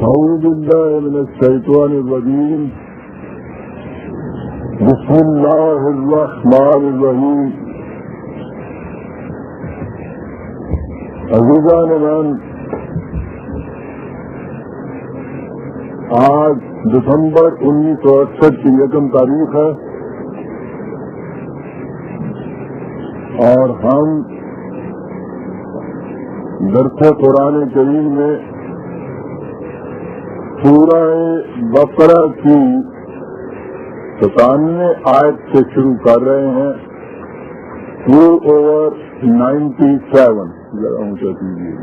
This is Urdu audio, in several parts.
أعوذ بالله من الشيطان الرجيم. بسم الله الرحمن الرحیم. عزیزان من، آج دسمبر 1968 کی 1 تاریخ ہے اور ہم درس قرآن کریم میں سورہ بقرہ کی 97 آیت سے شروع کر رہے ہیں. 2/97 ذرا اونچا کیجیے.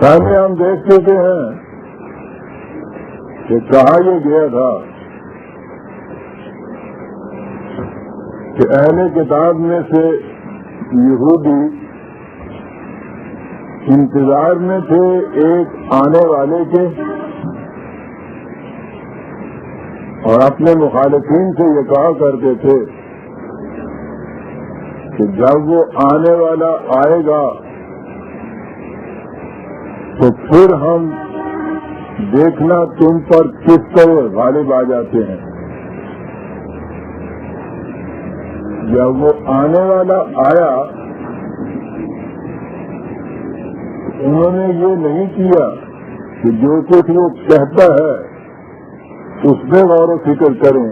پہلے ہم دیکھ چکے ہیں کہ کہا یہ گیا تھا کہ اہل کتاب میں سے یہودی انتظار میں تھے ایک آنے والے کے، اور اپنے مخالفین سے یہ کہا کرتے تھے کہ جب وہ آنے والا آئے گا تو پھر ہم دیکھنا تم پر کس طرح غالب آ جاتے ہیں. جب وہ آنے والا آیا انہوں نے یہ نہیں کیا کہ جو کچھ وہ کہتا ہے اس میں غور و فکر کریں،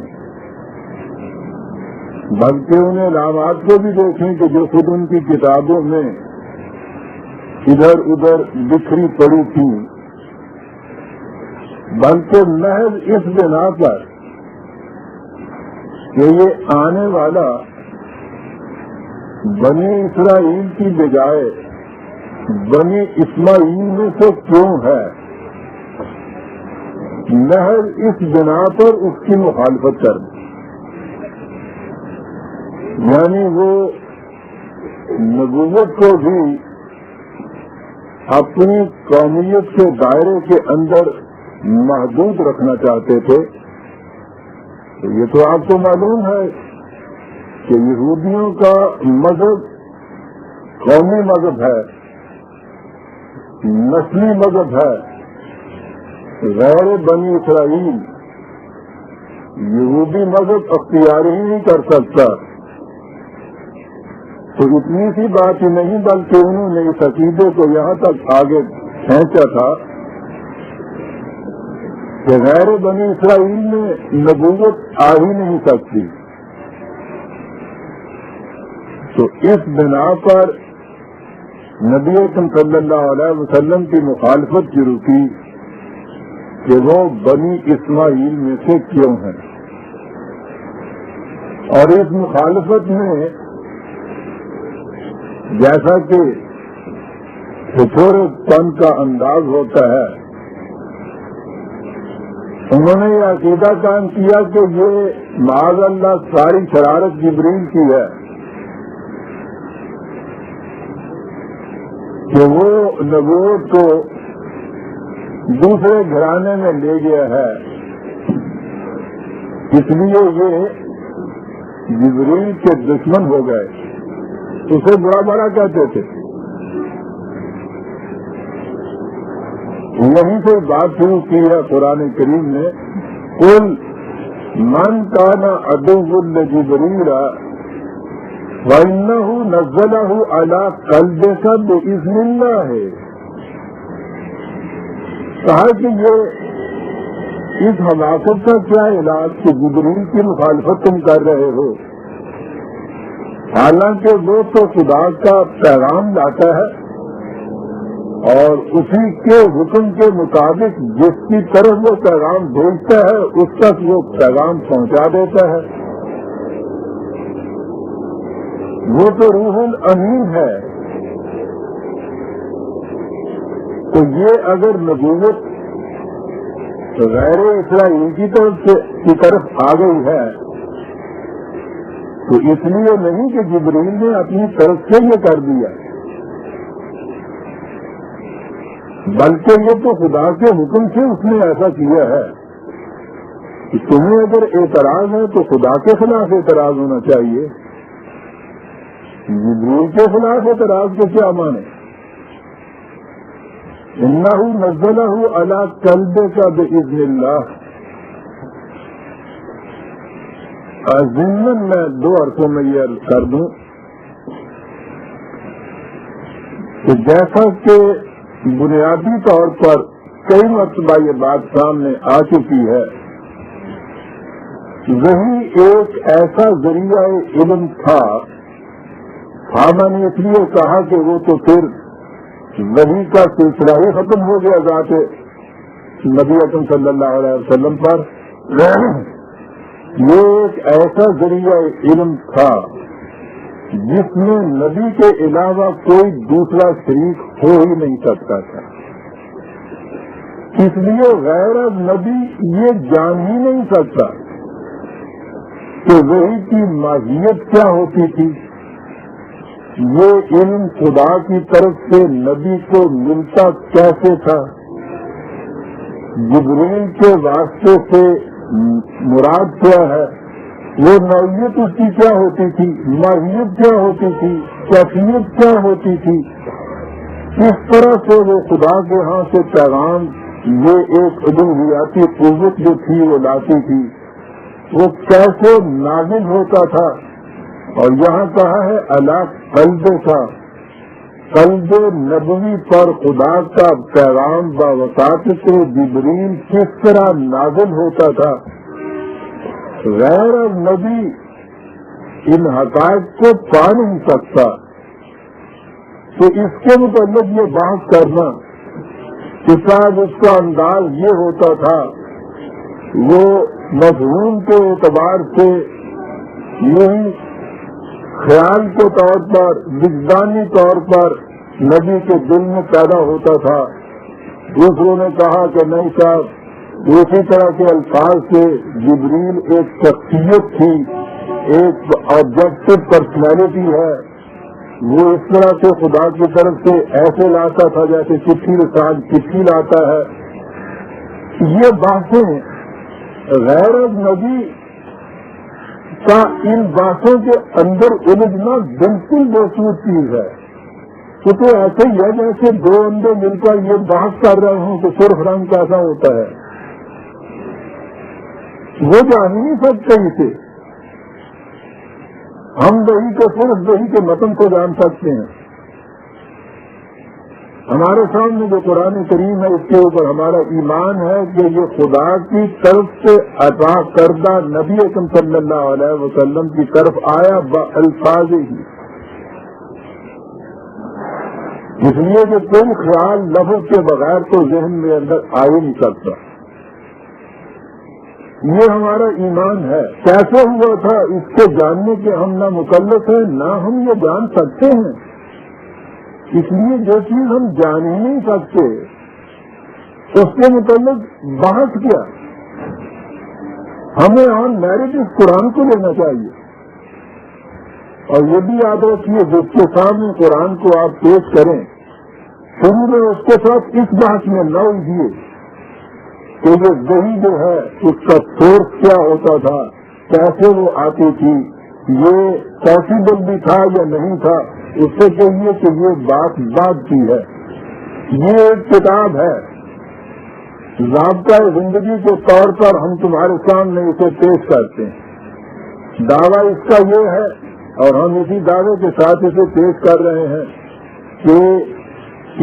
بلکہ انہیں علامات کو بھی دیکھیں کہ جو خود ان کی کتابوں میں ادھر ادھر بکھری پڑی تھی، بلکہ محض اس بنا پر کہ یہ آنے والا بنی اسرائیل کی بجائے بنی اسماعیل میں سے کیوں ہے، محض اس بنا پر اس کی مخالفت کر دی. یعنی وہ نبوت کو بھی اپنی قومیت کے دائرے کے اندر محدود رکھنا چاہتے تھے. تو یہ تو آپ کو معلوم ہے کہ یہودیوں کا مذہب قومی مذہب ہے، نسلی مذہب ہے. غیر بنی اسرائیل یہودی مذہب اختیار ہی نہیں کر سکتا. تو اتنی سی بات ہی نہیں بلکہ انہوں نے اس عقیدے کو یہاں تک آگے کھینچا تھا کہ غیر بنی اسرائیل میں نبوت آ ہی نہیں سکتی. تو اس بنا پر نبی اکرم صلی اللہ علیہ وسلم کی مخالفت شروع کی کہ وہ بنی اسماعیل میں سے کیوں ہیں. اور اس مخالفت میں جیسا کہ چھوٹے پن کا انداز ہوتا ہے، انہوں نے یہ عقیدہ قائم کیا کہ یہ معاذ اللہ ساری شرارت جبریل کی ہے کہ وہ نبوت کو دوسرے گھرانے میں لے گیا ہے، اس لیے یہ جبریل کے دشمن ہو گئے. اسے بڑا بڑا کہتے تھے. یہیں سے بات شروع کی ہے قرآن کریم نے. قل من کان عدو لجبریل وَإِنَّهُ نَزَّلَهُ عَلَىٰ قَلْبِكَ بِإِذْنِ اللَّهِ. کہا کہ یہ اس ہلاکت کا کیا علاج کہ جبریل کی مخالفت تم کر رہے ہو، حالانکہ وہ تو خدا کا پیغام لاتا ہے اور اسی کے حکم کے مطابق جس کی طرف وہ پیغام بھیجتا ہے اس تک وہ پیغام پہنچا دیتا ہے. وہ تو روح الامین ہے. تو یہ اگر نبوت غیر اسرائیل کی طرف آ گئی ہے تو اس لیے نہیں کہ جبریل نے اپنی طرف سے یہ کر دیا، بلکہ یہ تو خدا کے حکم سے اس نے ایسا کیا ہے. کہ تمہیں اگر اعتراض ہے تو خدا کے خلاف اعتراض ہونا چاہیے. جبریل کے خلاف اعتراض کے کیا مانے؟ انہ نزلہ علی قلبک باذن اللہ. ضمن میں 2 عرصوں میں یہ عرض کر دوں کہ جیسا کہ بنیادی طور پر کئی مرتبہ یہ بات سامنے آ چکی ہے، وہی ایک ایسا ذریعہ علم تھا. میں نے اس لیے کہا کہ وہ تو پھر وحی کا سلسلہ ہی ختم ہو گیا ذات نبی اکرم صلی اللہ علیہ وسلم پر. یہ ایک ایسا ذریعہ علم تھا جس میں نبی کے علاوہ کوئی دوسرا شریک ہو ہی نہیں سکتا تھا. اس لیے غیر نبی یہ جان ہی نہیں سکتا کہ وحی کی ماہیت کیا ہوتی تھی. یہ علم خدا کی طرف سے نبی کو ملتا کیسے تھا، جبریل کے واسطے سے مراد کیا ہے، وہ نوعیت اس کی کیا ہوتی تھی، ماہیت کیا ہوتی تھی، کیفیت کیا ہوتی تھی، کس طرح سے وہ خدا کے ہاں سے پیغام، یہ ایک الوہیاتی قوت جو تھی وہ لاتی تھی، وہ کیسے نازل ہوتا تھا. اور یہاں کہا ہے علی قلب کا، قلب نبوی پر خدا کا پیغام بواسطہ جبریل کس طرح نازل ہوتا تھا. غیر نبی ان حقائق کو پا نہیں سکتا. تو اس کے متعلق یہ بات کرنا کہ شاید اس کا انداز یہ ہوتا تھا، وہ مفہوم کے اعتبار سے یہی خیال کے طور پر، وجدانی طور پر نبی کے دل میں پیدا ہوتا تھا. دوسروں نے کہا کہ نہیں صاحب، اسی طرح کے الفاظ سے جبریل ایک شخصیت تھی، ایک آبجیکٹو پرسنالٹی ہے، وہ اس طرح سے خدا کی طرف سے ایسے لاتا تھا جیسے چٹھی لاتا ہے. یہ باتیں غیر نبی کا ان باتوں کے اندر الجھنا بالکل محسوس چیز ہے. تو ایسے ہی ہے جیسے 2 اندے مل کر یہ بحث کر رہے ہوں کہ سرخ رنگ کیسا ہوتا ہے. وہ جان ہی نہیں سکتے اسے. ہم وہی کے صرف وہی کے متن کو جان سکتے ہیں. ہمارے سامنے جو قرآن کریم ہے اس کے اوپر ہمارا ایمان ہے کہ یہ خدا کی طرف سے عطا کردہ نبی اکرم صلی اللہ علیہ وسلم کی طرف آیا بالفاظ ہی. اس لیے کہ کوئی خیال لفظ کے بغیر تو ذہن میں اندر آ ہی نہیں سکتا. یہ ہمارا ایمان ہے. کیسے ہوا تھا اس کے جاننے کے ہم نہ مکلف ہیں نہ ہم یہ جان سکتے ہیں. اس لیے جو چیز ہم جان ہی نہیں سکتے اس کے متعلق بحث کیا. ہمیں آن میرٹ اس قرآن کو لینا چاہیے. اور یہ بھی یاد رکھیے جس کے سامنے قرآن کو آپ پیش کریں شروع میں اس کے ساتھ اس بحث میں نہ الجھیے کہ یہ وحی جو ہے اس کا سورس کیا ہوتا تھا، کیسے وہ آتی تھی، یہ پاسبل بھی تھا یا نہیں تھا. اس سے کہیے کہ یہ بات کی ہے. یہ ایک کتاب ہے، ضابطۂ زندگی کے طور پر ہم تمہارے سامنے اسے پیش کرتے ہیں. دعویٰ اس کا یہ ہے اور ہم اسی دعوے کے ساتھ اسے پیش کر رہے ہیں کہ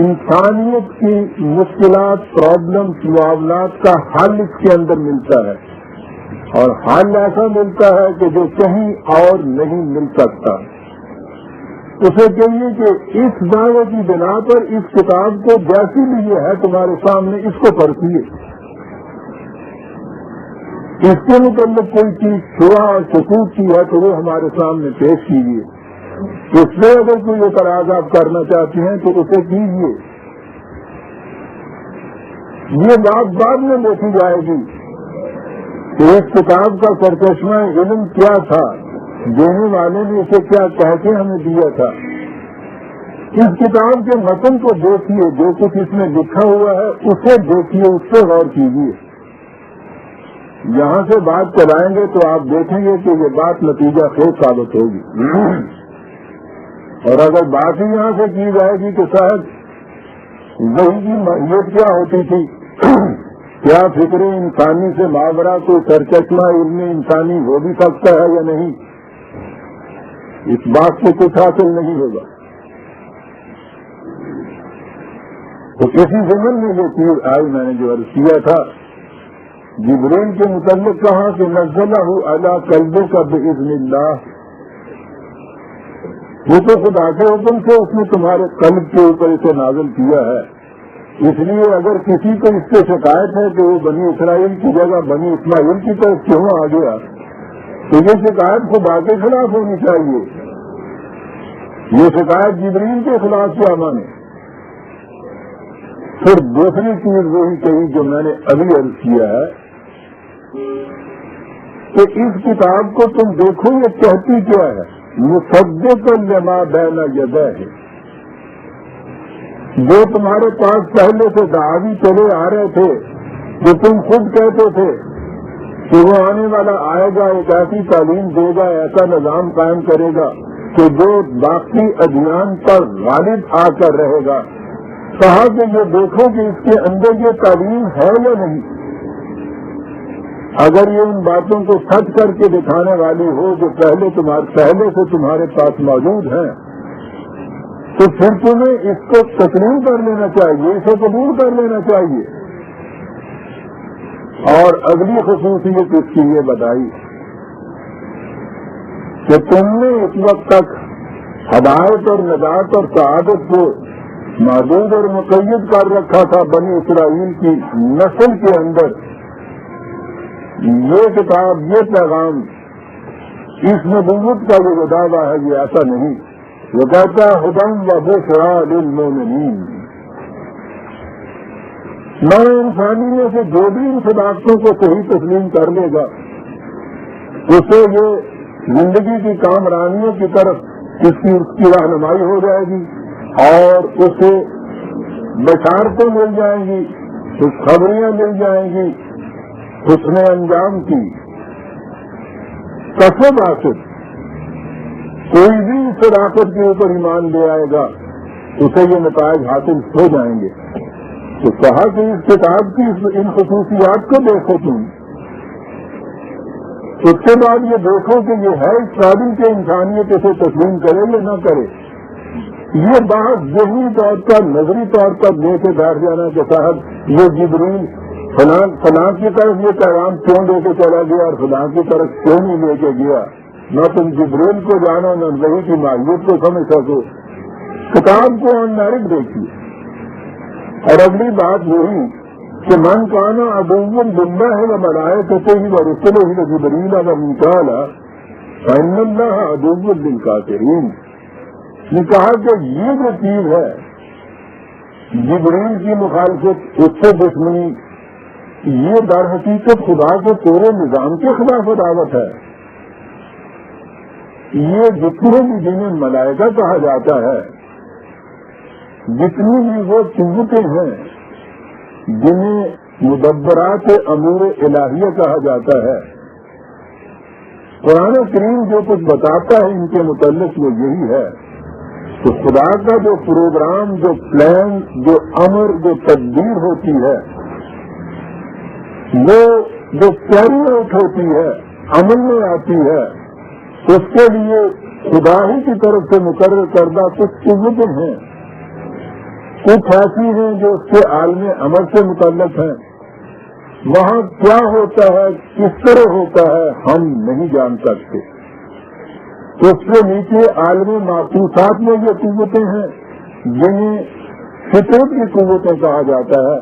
انسانیت کی مشکلات، پرابلمس، معاملات کا حل اس کے اندر ملتا ہے. اور حل ایسا ملتا ہے کہ جو کہیں اور نہیں مل سکتا. اسے کہیے کہ اس دعوے کی بنا پر اس کتاب کو جیسی بھی یہ ہے تمہارے سامنے اس کو پڑھیے. اس کے متعلق کوئی چیز شبہ اور شکوک کی ہے تو وہ ہمارے سامنے پیش کیجیے. اس میں اگر کوئی اعتراض آپ کرنا چاہتے ہیں تو اسے کیجیے. یہ بات بعد میں دیکھی جائے گی کہ اس کتاب کا سرچشمہ علم کیا تھا، دینے والے نے اسے کیا کہہ کے ہمیں دیا تھا. اس کتاب کے متن کو دیکھیے، جو کچھ اس میں لکھا ہوا ہے اسے دیکھیے، اس سے غور کیجیے. یہاں سے بات چلائیں گے تو آپ دیکھیں گے کہ یہ بات نتیجہ خیز ثابت ہوگی. اور اگر بات ہی یہاں سے کی جائے گی کہ صاحب وہی کی ماہیت کیا ہوتی تھی، کیا فکر انسانی سے ماورا کوئی سرچشمہ علم انسانی ہو بھی سکتا ہے یا نہیں، اس بات سے کچھ حاصل نہیں ہوگا۔ تو کسی زمن میں یہ چیز آئی، میں نے جو عرض کیا تھا جبرائیل کے متعلق کہا کہ نزلہ علی قلبک باذن اللہ، وہ تو خدا کے حکم سے اس نے تمہارے قلب کے اوپر اسے نازل کیا ہے۔ اس لیے اگر کسی کو اس سے شکایت ہے کہ وہ بنی اسرائیل کی جگہ بنی اسماعیل کی طرف کیوں آ گیا، تو یہ شکایت خدا کے خلاف ہونی چاہیے، یہ شکایت جبرائیل کے خلاف کیا مانے۔ پھر دوسری چیز وہی کہی جو میں نے ابھی عرض کیا ہے کہ اس کتاب کو تم دیکھو یہ کہتی کیا ہے، مصدقا لما بین یدیہ، جو تمہارے پاس پہلے سے دعوی چلے آ رہے تھے، جو تم خود کہتے تھے کہ وہ آنے والا آئے گا، ایک ایسی تعلیم دے گا، ایسا نظام قائم کرے گا کہ جو باقی ادیان پر غالب آ کر رہے گا۔ کہا کہ یہ دیکھو کہ اس کے اندر یہ تعلیم ہے یا نہیں، اگر یہ ان باتوں کو سچ کر کے دکھانے والی ہو جو پہلے سے تمہارے پاس موجود ہیں، تو پھر تمہیں اس کو تسلیم کر لینا چاہیے، اسے قبول کر لینا چاہیے۔ اور اگلی خصوصیت اس کی یہ بتائی کہ تم نے اس وقت تک ہدایت اور نجات اور سعادت کو محدود اور مقید کر رکھا تھا بنی اسرائیل کی نسل کے اندر، یہ کتاب، یہ پیغام، اس نبوت کا جو دعویٰ ہے یہ ایسا نہیں، وہ کہتا ہے ہدی و بشریٰ للمؤمنین۔ نئے انسانی میں سے جو بھی ان صداقتوں کو صحیح تسلیم کر لے گا، اسے یہ زندگی کی کامرانیوں کی طرف اس کی رہنمائی ہو جائے گی اور اسے بشارتیں مل جائیں گی، خوشخبریاں مل جائیں گی حسن انجام کی۔ کسب حاصل کوئی بھی صداقت کے اوپر ایمان لے آئے گا اسے یہ نتائج حاصل ہو جائیں گے۔ تو کہا کہ اس کتاب کی ان خصوصیات کو دیکھو تم، اس کے بعد یہ دیکھو کہ یہ ہے اس قابل کے انسانیت اسے تسلیم کرے یا نہ کرے۔ یہ بات ذہنی طور پر، نظری طور پر لے کے بیٹھ جانا کہ صاحب یہ جبرائیل فلاں کی طرف یہ پیغام کیوں لے کے چلا گیا اور فلاں کی طرف کیوں نہیں لے کے گیا، نہ تم جبرائیل کو جانو نہ وحی کی ماہیت کو سمجھ سکو، کتاب کو آن میرٹ دیکھیے۔ اور اگلی بات وہی کہ من کانا عدوا للہ وملائکتہ ورسلہ وجبریل ومیکائیل فإن اللہ عدو للکافرین۔ نے کہا کہ یہ جو چیز ہے جبرائیل کی مخالفت، اس سے دشمنی، یہ در حقیقت خدا کے پورے نظام کے خلاف دعوت ہے۔ یہ جتنے بھی جنہیں ملائکہ کہا جاتا ہے، جتنی بھی وہ قوتیں ہیں جنہیں مدبرات امور الہیہ کہا جاتا ہے، قرآن کریم جو کچھ بتاتا ہے ان کے متعلق وہ یہی ہے کہ خدا کا جو پروگرام، جو پلان، جو امر، جو تدبیر ہوتی ہے، وہ جو کیری آؤٹ ہوتی ہے، عمل میں آتی ہے، اس کے لیے خدا ہی کی طرف سے مقرر کردہ کچھ قوتیں ہیں، کچھ ایسی ہیں جو اس کے عالم امر سے متعلق ہیں۔ وہاں کیا ہوتا ہے، کس طرح ہوتا ہے، ہم نہیں جان سکتے۔ اس سے نیچے عالم معقوسات میں یہ قوتیں ہیں جنہیں فطرت کی قوتیں کہا جاتا ہے،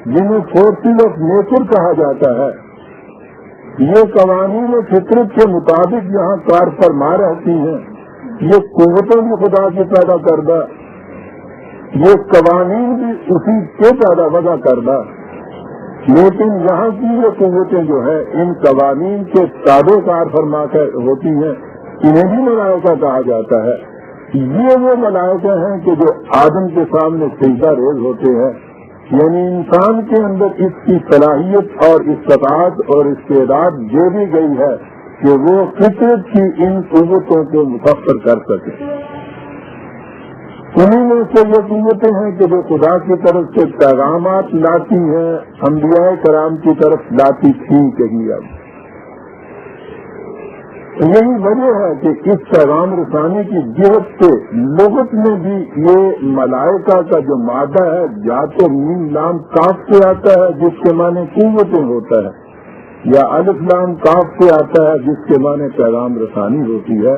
جنہیں فورسز آف نیچر کہا جاتا ہے۔ یہ قوانین فطرت کے مطابق یہاں کار فرما رہتی ہیں، یہ قوتیں بھی خدا کی پیدا کردہ، یہ قوانین بھی اسی کے پیدا وضع کردہ، لیکن یہاں کی یہ قوتیں جو ہیں ان قوانین کے تابع کار فرما کر ہوتی ہیں، انہیں بھی ملائکہ کہا جاتا ہے۔ یہ وہ ملائکہ ہیں کہ جو آدم کے سامنے سجدہ ریز ہوتے ہیں، یعنی انسان کے اندر اس کی صلاحیت اور استطاعت اور استعداد دے دی گئی ہے کہ وہ فطرت کی ان قوتوں کو مسخر کر سکے۔ انہیں میں سے یہ قوتیں ہیں کہ جو خدا کی طرف سے پیغامات لاتی ہیں، انبیاء کرام کی طرف لاتی تھی کہیں اب۔ یہی وجہ ہے کہ اس پیغام رسانی کی جہت سے لغت میں بھی یہ ملائکہ کا جو مادہ ہے یا تو میم لام کاف سے آتا ہے جس کے معنی قوتیں ہوتا ہے، یا الف لام کاف سے آتا ہے جس کے معنی پیغام رسانی ہوتی ہے۔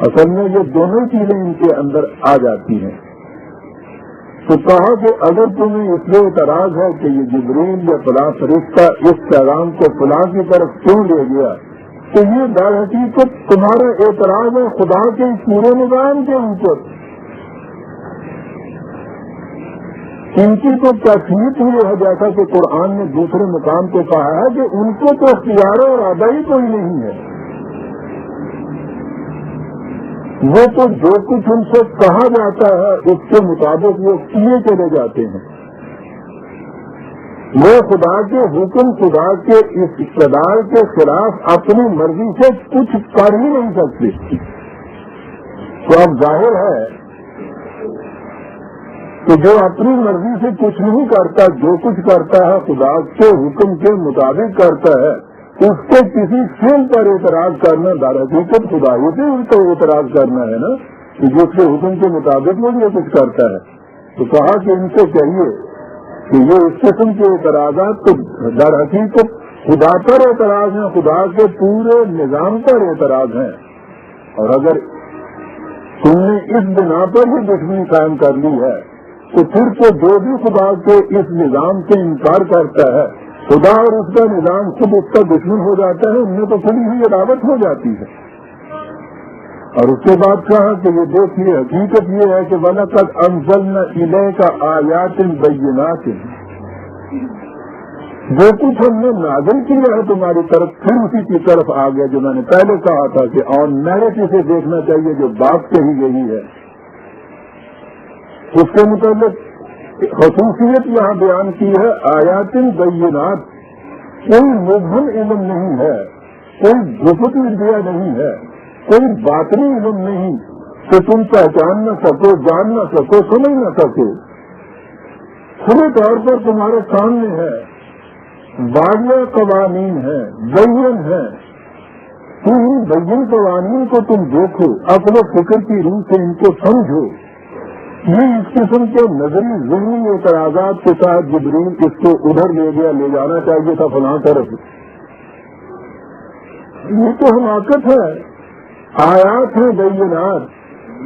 اصل میں یہ دونوں چیزیں ان کے اندر آ جاتی ہیں۔ تو کہا کہ اگر تمہیں اس لیے اعتراض ہے کہ یہ جبریل یا فلاں فرشتہ اس پیغام کو فلاں کی طرف کیوں لے گیا، تو یہ در حقیقت تمہارا اعتراض ہے خدا کے پورے نظام کے اوپر۔ ان کی تو تخلیق ہوئی ہے، جیسا کہ قرآن نے دوسرے مقام پہ کہا ہے کہ ان کو تو اختیار اور آدائی کوئی نہیں ہے، وہ تو جو کچھ ان سے کہا جاتا ہے اس کے مطابق وہ کیے چلے جاتے ہیں۔ وہ خدا کے حکم، خدا کے اس اقتدار کے خلاف اپنی مرضی سے کچھ کر ہی نہیں سکتے۔ تو اب ظاہر ہے کہ جو اپنی مرضی سے کچھ نہیں کرتا، جو کچھ کرتا ہے خدا کے حکم کے مطابق کرتا ہے، اس کے کسی فعل پر اعتراض کرنا در حقیقت خدائی سے ان کو اعتراض کرنا ہے نا، کہ جس کے حکم کے مطابق وہ یہ کچھ کرتا ہے۔ تو کہا کہ ان سے چاہیے کہ یہ اس قسم کے اعتراضات تو در حقیقت خدا پر اعتراض ہیں، خدا کے پورے نظام پر اعتراض ہیں۔ اور اگر تم نے اس بنا پر ہی دشمنی قائم کر لی ہے تو پھر تو جو بھی خدا کے اس نظام سے انکار کرتا ہے، خدا اور اس کا نظام خود اس کا دشمن ہو جاتا ہے، ان میں تو کھلی ہوئی عداوت ہو جاتی ہے۔ اور اس کے بعد کہا کہ یہ دیکھیے حقیقت یہ ہے کہ وَلَقَدْ أَنزَلْنَا إِلَيْكَ آيَاتٍ بَيِّنَاتٍ، جو کچھ ہم نے نازل کیا ہے تمہاری طرف، پھر اسی کی طرف آ گیا جو میں نے پہلے کہا تھا کہ اور نیریٹو سے دیکھنا چاہیے جو بات کہی گئی ہے۔ اس کے متعلق خصوصیت یہاں بیان کی ہے آیات بینات، کوئی مبہم علم نہیں ہے، کوئی گفت انڈیا نہیں ہے، کوئی باطنی علم نہیں کہ تم پہچان نہ سکو، جان نہ سکو، سمجھ نہ سکو، کھلے طور پر تمہارے سامنے ہے، واضح قوانین ہیں، بین ہیں، بین قوانین کو تم دیکھو، عقل و فکر کی روح سے ان کو سمجھو۔ یہ اس قسم کے نظری ذہنی اعتراضات کے ساتھ جبریل اس کو ادھر لے گیا، لے جانا چاہیے تھا فلاں طرف۔ یہ تو حماقت ہے، آیات ہیں بینات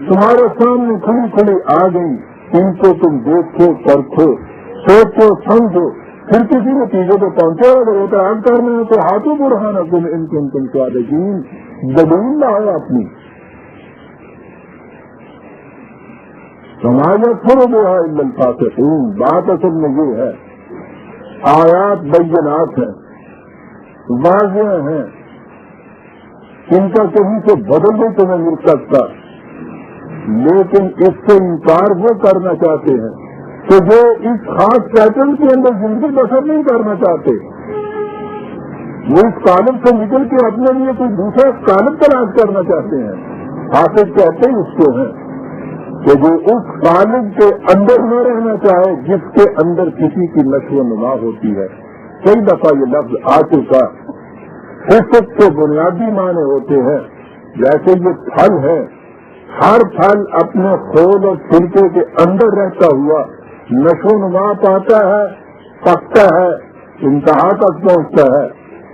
تمہارے سامنے کھلی کھلی آ گئی، ان کو تم دیکھو، پرکھو، سوچو، سمجھو، پھر کسی نتیجے پہ پہنچو۔ اگر اعتراض کرنا ہے تو ہاتھوں برہانکم ان کنتم صادقین، دلیل لاؤ اپنی۔ سماج فرضها الا الفاسقون، بات اصل میں یہ ہے آیات بینات ہیں، واضح ہیں، ان کا کہیں سے بدل بھی تمہیں مل سکتا، لیکن اس سے انکار وہ کرنا چاہتے ہیں کہ جو اس خاص پیٹرن کے اندر زندگی بسر نہیں کرنا چاہتے، وہ اس قالب سے نکل کے اپنے لیے کوئی دوسرا قالب تلاش کرنا چاہتے ہیں۔ حافظ کہتے ہیں اس کو ہیں کہ جو اس قالب کے اندر نہ رہنا چاہے جس کے اندر کسی کی نشو و نما ہوتی ہے۔ کئی دفعہ یہ لفظ آ چکا، فسق کے بنیادی معنی ہوتے ہیں، جیسے یہ پھل ہے، ہر پھل اپنے خول اور چھلکے کے اندر رہتا ہوا نشو و نما پاتا ہے، پکتا ہے، انتہا تک پہنچتا ہے۔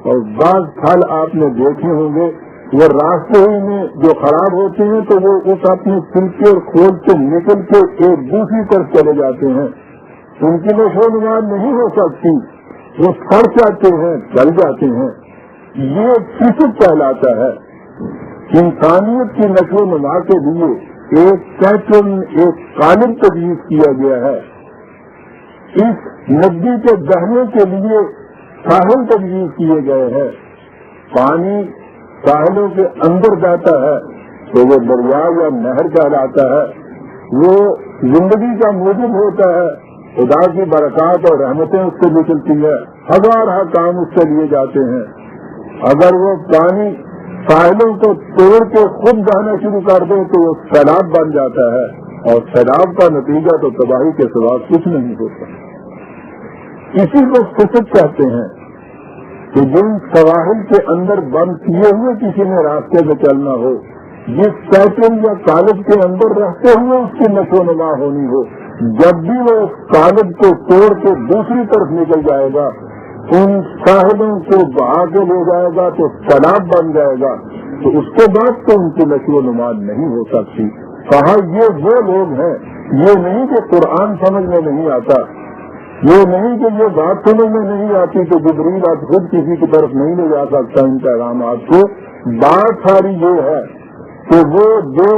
اور بعض پھل آپ نے دیکھے ہوں گے وہ راستے ہی میں جو خراب ہوتے ہیں تو وہ اس اپنے چھلکے اور کھول سے نکل کے ایک دوسری طرف چلے جاتے ہیں، ان کی نشو و نما نہیں ہو سکتی، وہ سڑ جاتے ہیں، جل جاتے ہیں۔ یہ فسق کہلاتا ہے۔ انسانیت کی نشو و نما کے لیے ایک پیٹرن، ایک قالب تجویز کیا گیا ہے۔ اس ندی کے بہنے کے لیے ساحل تجویز کیے گئے ہیں۔ پانی ساحلوں کے اندر جاتا ہے تو وہ دریا یا نہر کہلاتا ہے، وہ زندگی کا موجب ہوتا ہے، خدا کی برکات اور رحمتیں اس سے نکلتی ہے، ہزارہ کام اس سے لیے جاتے ہیں۔ اگر وہ پانی ساحلوں کو توڑ کے خود بہنا شروع کر دے تو وہ سیلاب بن جاتا ہے، اور سیلاب کا نتیجہ تو تباہی کے سوا کچھ نہیں ہوتا. اسی کو فسق کہتے ہیں کہ جن سواحل کے اندر بند کیے ہوئے کسی نے راستے میں چلنا ہو، جس سیکل یا کالج کے اندر رہتے ہوئے اس کی نشو نما ہونی ہو، جب بھی وہ اس کالج کو توڑ کے دوسری طرف نکل جائے گا، ان ساحلوں کو بہا کے لے جائے گا تو سیلاب بن جائے گا، تو اس کے بعد تو ان کی نشو و نما نہیں ہو سکتی. کہا یہ وہ لوگ ہیں، یہ نہیں کہ قرآن سمجھ میں نہیں آتا، یہ نہیں کہ یہ بات سمجھ میں نہیں آتی کہ جبریل آپ خود کسی کی طرف نہیں لے جا سکتا ان پیغامات کو. بات ساری یہ ہے کہ وہ جو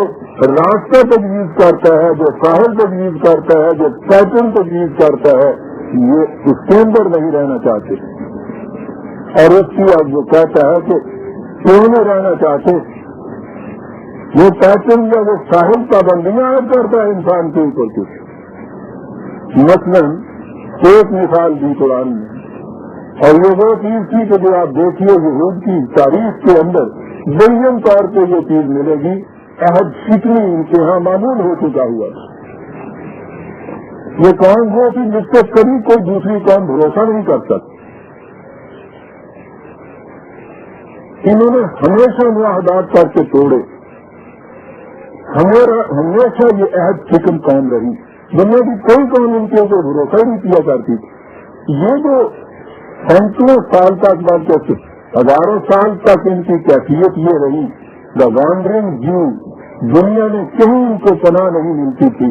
راستہ تجویز کرتا ہے، جو ساحل تجویز کرتا ہے، جو پیٹرن تجویز کرتا ہے، یہ اس کے اندر نہیں رہنا چاہتے. اور اس کی اب وہ کہتا ہے کہ کیوں نہیں رہنا چاہتے، وہ پیٹرن یا وہ ساحل پابندیاں عائد کرتا ہے انسان کے اوپر کچھ. مثلاً ایک مثال دی قرآن میں، اور یہ وہ چیز تھی کہ جو آپ دیکھیے یہود کی تاریخ کے اندر بین طور پہ یہ چیز ملے گی. عہد شکنی ان کے یہاں معمول ہو چکا ہوا. یہ قوم وہ تھی جس پہ کبھی کوئی دوسری قوم بھروسہ نہیں کر سکتی. انہوں نے ہمیشہ معاہدات کر کے توڑے. ہمیشہ یہ عہد شکن قوم رہی. دنیا کی کوئی قوم ان کے اوپر بھروسہ نہیں کیا کرتی تھی. یہ جو سینکڑوں سال تک بلکہ ہزاروں سال تک ان کی کیفیت یہ رہی، دا وانڈرنگ جیو، دنیا میں کہیں ان کو پناہ نہیں ملتی تھی،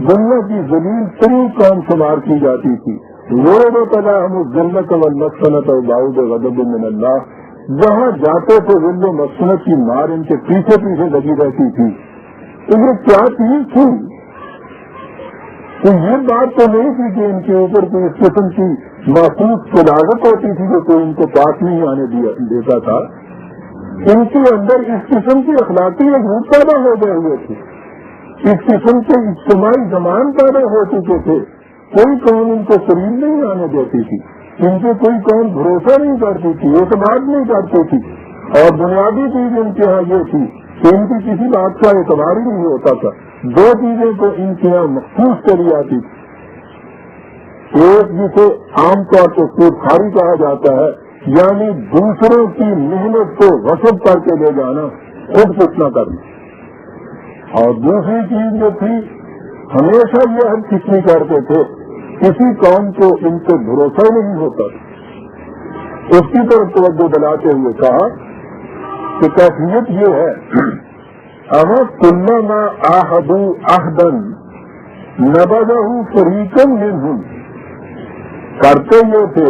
دنیا کی ذلیل ترین قوم شمار کی جاتی تھی. وہ پلا ہم جنت والمسکنت اور باؤد غضب من اللہ، جہاں جاتے تھے ذل و مسکنت کی مار ان کے پیچھے پیچھے لگی رہتی تھی. تو یہ کیا چیز تھی؟ تو یہ بات تو نہیں تھی کہ ان کے اوپر کوئی اس قسم کی محسوس صلاحیت ہوتی تھی کہ کوئی ان کو پاس نہیں آنے دیتا تھا. ان کے اندر اس قسم کی اخلاقی عبور پیدا ہو گئے ہوئے تھے، اس قسم کے اجتماعی زمان پیدا ہو چکے تھے. کوئی قوم ان کو قریب نہیں آنے دیتی تھی، ان پہ کوئی قوم بھروسہ نہیں کرتی تھی، اعتماد نہیں کرتی تھی. اور بنیادی چیز ان کے یہاں یہ تھی کہ ان کی کسی بات کا اعتبار ہی نہیں ہوتا تھا. دو چیزیں تو ان کے یہاں مخصوص چلی آتی تھی. ایک جسے عام طور پر سود خاری کہا جاتا ہے، یعنی دوسروں کی محنت کو غصب کر کے لے جانا، خود کچھ نہ کرنا. اور دوسری چیز جو تھی، ہمیشہ یہ ہم کچھ نہیں کرتے تھے، کسی قوم کو ان سے بھروسہ نہیں ہوتا تھا. اس کی طرف توجہ دلاتے ہوئے کہا کہ کیفیت یہ ہے، اگر كلما عاهدوا عهدا نبذه فريق منهم، کرتے یہ تھے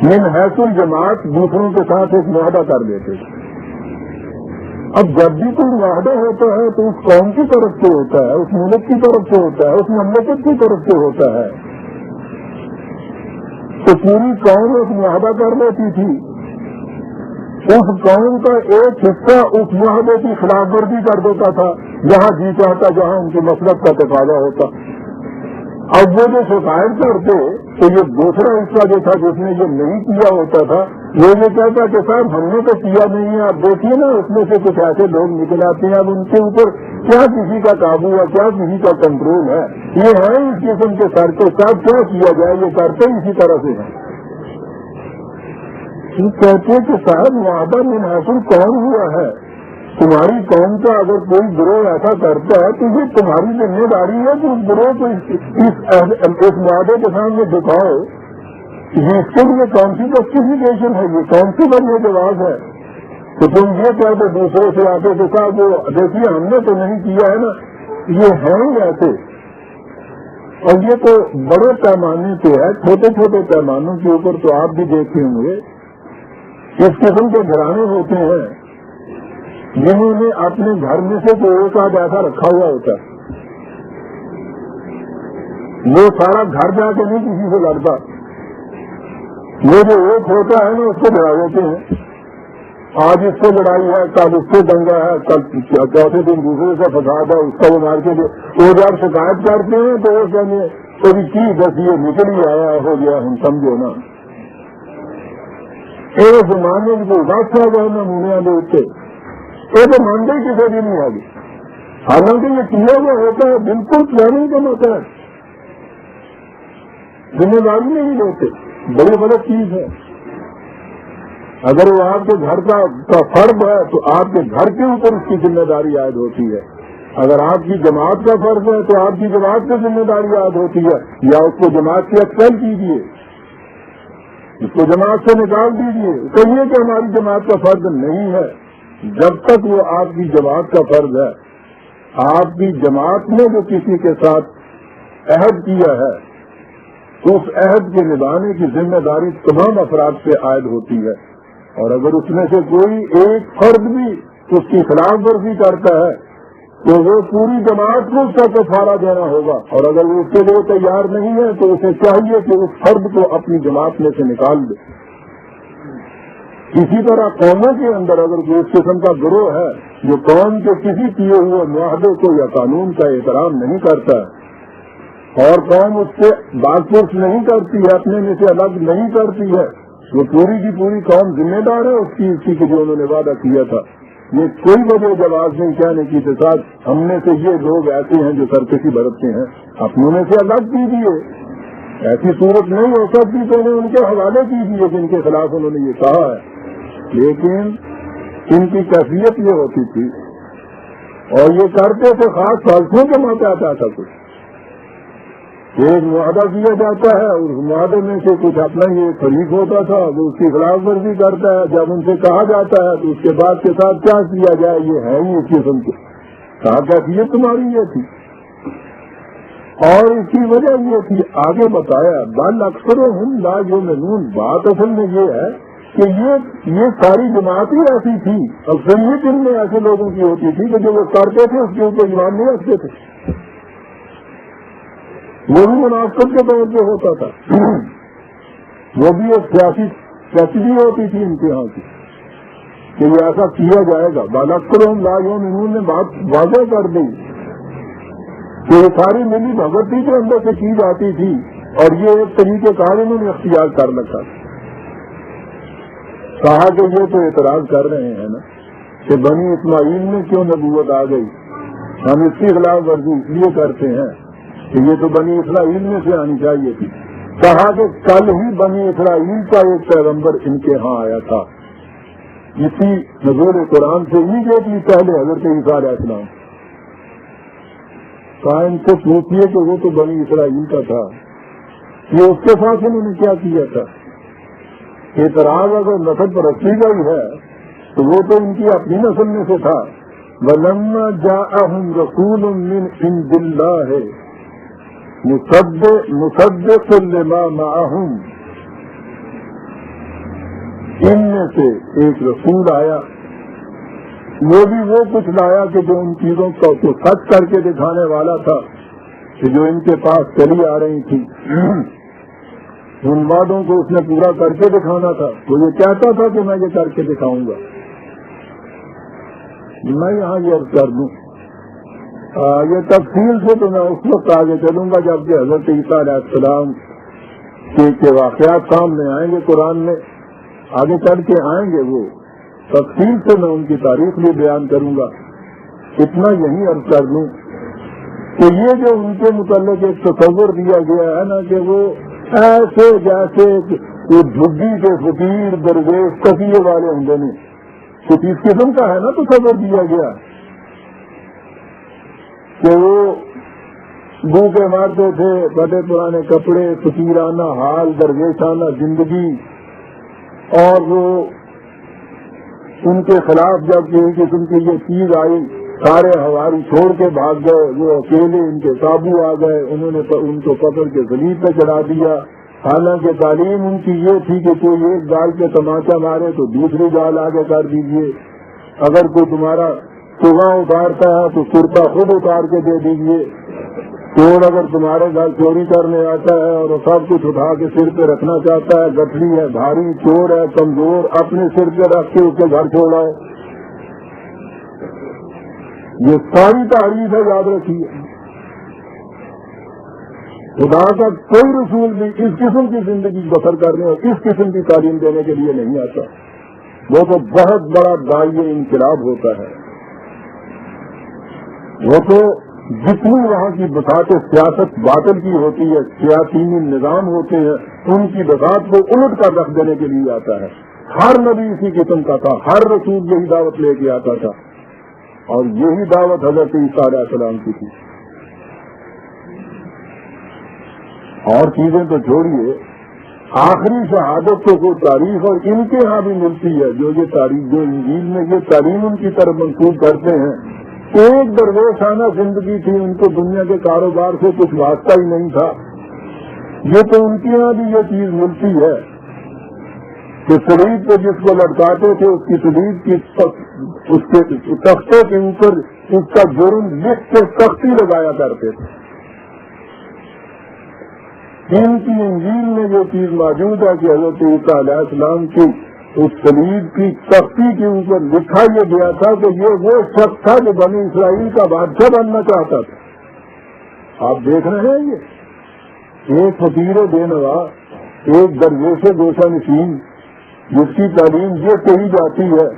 من حیث الجماعت، دوسروں کے ساتھ ایک معاہدہ کر دیتے تھے. اب جب بھی کوئی معاہدہ ہوتا ہے تو اس قوم کی طرف سے ہوتا ہے، اس ملک کی طرف سے ہوتا ہے، اس مملکت کی طرف سے ہوتا ہے. تو پوری قوم ایک معاہدہ کر لیتی تھی، اس قوم کا ایک حصہ اس معاہدے کی خلاف ورزی کر دیتا تھا جہاں جی چاہتا، جہاں ان کی مصلحت کا تقاضا ہوتا. اب وہ جو شکایت کرتے تو یہ دوسرا حصہ جو تھا جس نے یہ نہیں کیا ہوتا تھا، وہ یہ کہتا کہ صاحب ہم نے تو کیا نہیں ہے. آپ دیکھیے نا، اس میں سے کچھ ایسے لوگ نکل آتے ہیں، اب ان کے اوپر کیا کسی کا قابو ہے، کیا کسی کا کنٹرول ہے. یہ ہے اس قسم کے سر کے ساتھ کیا کیا جائے، یہ کرتے اسی طرح سے ہیں. کہتے کہ صاحب معاہدہ من حاصل کون ہوا ہے؟ تمہاری قوم کا اگر کوئی گروہ ایسا کرتا ہے تو یہ تمہاری ذمہ داری ہے کہ اس گروہ کو اس معاہدے کے سامنے دکھاؤ. یہ اس کے لیے کون سی جسٹیفیکیشن ہے، یہ کون سی بڑی جواز ہے کہ تم یہ کہتے دوسرے سے آتے کے ساتھ وہ دیکھیے ہم نے تو نہیں کیا ہے نا. یہ ہیں ایسے، اور یہ تو بڑے پیمانے پہ ہے. چھوٹے چھوٹے پیمانوں کے اوپر تو آپ بھی دیکھے ہوں گے اس قسم کے گھرانے ہوتے ہیں جنہوں نے اپنے گھر میں سے کوئی ایک آدھ ایسا رکھا ہوا ہوتا ہے، وہ سارا گھر جا کے نہیں کسی سے لڑتا. وہ جو ایک ہوتا ہے نا اس کو لڑا دیتے ہیں. آج اس سے لڑائی ہے، کل اس سے دنگا ہے، کل چوتھے دن دوسرے سے فساد ہے، اس کا وہ مار کے وہ جب شکایت کرتے ہیں تو وہ کہیں کبھی کی بس یہ نکل ہی آیا ہو گیا، ہم سمجھو نا. ایک زمانے کو وقت آ گئے نمونے دیکھتے یہ تو مانتے کسی بھی نہیں آگے. حالانکہ یہ کیا ہوا ہوتا ہے بالکل پلاننگ کا ہوتا ہے، ذمہ داری نہیں لیتے، بڑی غلط چیز ہے۔ اگر وہ آپ کے گھر کا فرض ہے تو آپ کے گھر کے اوپر اس کی ذمہ داری عائد ہوتی ہے، اگر آپ کی جماعت کا فرض ہے تو آپ کی جماعت سے ذمہ داری عائد ہوتی ہے، یا اس کو جماعت سے ایکسپیل کیجیے، اس کو جماعت سے نکال دیجیے، کہیے کہ ہماری جماعت کا فرض نہیں ہے۔ جب تک وہ آپ کی جماعت کا فرض ہے، آپ کی جماعت نے جو کسی کے ساتھ عہد کیا ہے اس عہد کے نبھانے کی ذمہ داری تمام افراد سے عائد ہوتی ہے، اور اگر اس میں سے کوئی ایک فرد بھی اس کی خلاف ورزی کرتا ہے تو وہ پوری جماعت کو اس کا کفارہ دینا ہوگا، اور اگر وہ اس کے لیے تیار نہیں ہے تو اسے چاہیے کہ اس فرد کو اپنی جماعت میں سے نکال دے۔ اسی طرح قوموں کے اندر اگر کوئی اس قسم کا گروہ ہے جو قوم کے کسی کیے ہوئے معاہدے کو یا قانون کا احترام نہیں کرتا ہے اور قوم اس سے بات چیت نہیں کرتی ہے، اپنے میں سے الگ نہیں کرتی ہے، وہ پوری کی پوری قوم ذمہ دار ہے اس چیز کی کہ جو انہوں نے وعدہ کیا تھا۔ یہ کوئی وجہ جواز نہیں کہنے کی کے ساتھ ہم میں سے یہ لوگ ایسے ہیں جو سرکشی برتتے ہیں، اپنوں میں سے الگ کیجیے، ایسی صورت نہیں ہو سکتی تو انہیں ان کے حوالے کیجیے جن کے خلاف انہوں نے یہ کہا ہے۔ لیکن ان کی کیفیت یہ ہوتی تھی اور یہ کرتے تھے خاص فالتوں کے ماتحت آتا کچھ ایک معاہدہ کیا جاتا ہے، اس معاہدے میں سے کچھ اپنا یہ فریق ہوتا تھا وہ اس کی خلاف ورزی کرتا ہے، جب ان سے کہا جاتا ہے تو اس کے بعد کے ساتھ کیا کیا جائے یہ ہے ہی اس قسم کے کہا کیفیت تمہاری یہ تھی، اور اس کی وجہ یہ تھی آگے بتایا بل اکثر ہم لا یؤمنون۔ بات اصل میں یہ ہے کہ یہ ساری جماعتیں ایسی تھی، اکثریت ان میں ایسے لوگوں کی ہوتی تھی کہ جو وہ کرتے تھے اس کے اوپر ایمان نہیں رکھتے تھے، وہ بھی منافقت کے طور پہ ہوتا تھا، وہ بھی ایک سیاسی سچی ہوتی تھی امتحان کی کہ یہ ایسا کیا جائے گا۔ بالاکثرہم لا یؤمنون نے بات واضح کر دی کہ یہ ساری ملی بھگتی کے اندر سے کی جاتی تھی اور یہ ایک طریقے کار انہوں نے اختیار کر رکھا۔ کہا کہ یہ تو اعتراض کر رہے ہیں نا کہ بنی اسماعیل میں کیوں نبوت آ گئی، ہم اس کی خلاف ورزی اس لیے کرتے ہیں کہ یہ تو بنی اسرائیل میں سے آنی چاہیے تھی۔ کہا کہ کل ہی بنی اسرائیل کا ایک پیغمبر ان کے ہاں آیا تھا، اسی نزول قرآن سے امیڈیٹلی پہلے حضرت عیسیٰ علیہ السلام۔ کہا ان سے پوچھیے کہ وہ تو بنی اسرائیل کا تھا، یہ اس کے ساتھ انہوں نے کیا کیا تھا؟ اعتراض اگر نسل پرستی کا ہی ہے تو وہ تو ان کی اپنی نسل میں سے تھا۔ وَلَمَّا جَاءَهُمْ رَسُولٌ مِّنْ عِندِ اللَّهِ مُصَدِّقٌ لِّمَا مَعَهُمْ، ان میں سے ایک رسول آیا، وہ بھی وہ کچھ لایا کہ جو ان چیزوں کو سچ کر کے دکھانے والا تھا کہ جو ان کے پاس چلی آ رہی تھی، ان وعدوں کو اس نے پورا کر کے دکھانا تھا۔ تو یہ کہتا تھا کہ میں یہ کر کے دکھاؤں گا۔ میں یہاں یہ عرض کر دوں یہ تفصیل سے تو میں اس وقت آگے چلوں گا جبکہ حضرت عیسیٰ علیہ السلام کے واقعات سامنے آئیں گے، قرآن میں آگے چل کے آئیں گے، وہ تفصیل سے میں ان کی تاریخ بھی بیان کروں گا۔ اتنا یہی عرض کر دوں کہ یہ جو ان کے متعلق ایک تصور دیا گیا ہے نا کہ وہ ایسے جیسے وہ جھگی کے فقیر درویش تقیے والے ہوں گے، کچھ اس قسم کا ہے نا تصور دیا گیا کہ وہ بھوکے مارتے تھے، بڑے پرانے کپڑے، فقیرانہ حال، درویشانہ زندگی، اور وہ ان کے خلاف جب کسی قسم کی یہ چیز آئی سارے ہواری چھوڑ کے بھاگ گئے، وہ اکیلے ان کے قابو آ گئے، انہوں نے ان کو پکڑ کے صلیب پہ چڑھا دیا۔ حالانکہ تعلیم ان کی یہ تھی کہ کوئی ایک گال پہ تماچا مارے تو دوسری گال آگے کر دیجیے، اگر کوئی تمہارا چوہا اتارتا ہے تو کرتا خود اتار کے دے دیجیے، چور اگر تمہارے گھر چوری کرنے آتا ہے اور سب کچھ اٹھا کے سر پہ رکھنا چاہتا ہے، گٹھڑی ہے بھاری، چور ہے کمزور، اپنے سر پہ رکھ کے اس کے گھر چھوڑاؤ۔ یہ ساری تعریف ہے، یاد رکھیے۔ خدا کا کوئی رسول بھی اس قسم کی زندگی بسر کرنے اور اس قسم کی تعلیم دینے کے لیے نہیں آتا، وہ تو بہت بڑا داعیہ انقلاب ہوتا ہے۔ وہ تو جتنی وہاں کی بساط سیاست باطل کی ہوتی ہے، سیاسی نظام ہوتے ہیں، ان کی بساط کو الٹ کر رکھ دینے کے لیے آتا ہے۔ ہر نبی اسی قسم کا تھا، ہر رسول یہی دعوت لے کے آتا تھا، اور یہی دعوت حضرت عیسیٰ علیہ السلام کی تھی۔ اور چیزیں تو چھوڑیے، آخری شہادت تو کوئی تاریخ اور ان کے ہاں بھی ملتی ہے، جو یہ تاریخ جو انجیل میں یہ تعلیم ان کی طرف منسوخ کرتے ہیں، ایک درویشانہ زندگی تھی، ان کو دنیا کے کاروبار سے کچھ واسطہ ہی نہیں تھا۔ یہ تو ان کے یہاں بھی یہ چیز ملتی ہے کہ صلیب پہ جس کو لٹکاتے تھے اس کی صلیب کی اس کے تختوں کے اوپر اس کا جرم لکھ کے سختی لگایا کرتے تھے۔ ان کی انجیل میں جو چیز موجود ہے کہ حضرت عیسیٰ علیہ السلام کی اس صلیب کی تختی کے اوپر لکھا یہ گیا تھا کہ یہ وہ شخص تھا جو بنی اسرائیل کا بادشاہ بننا چاہتا تھا۔ آپ دیکھ رہے ہیں یہ ایک فقیر بے نوا، ایک درویش گوشہ نشین جس کی تعلیم یہ کہی جاتی ہے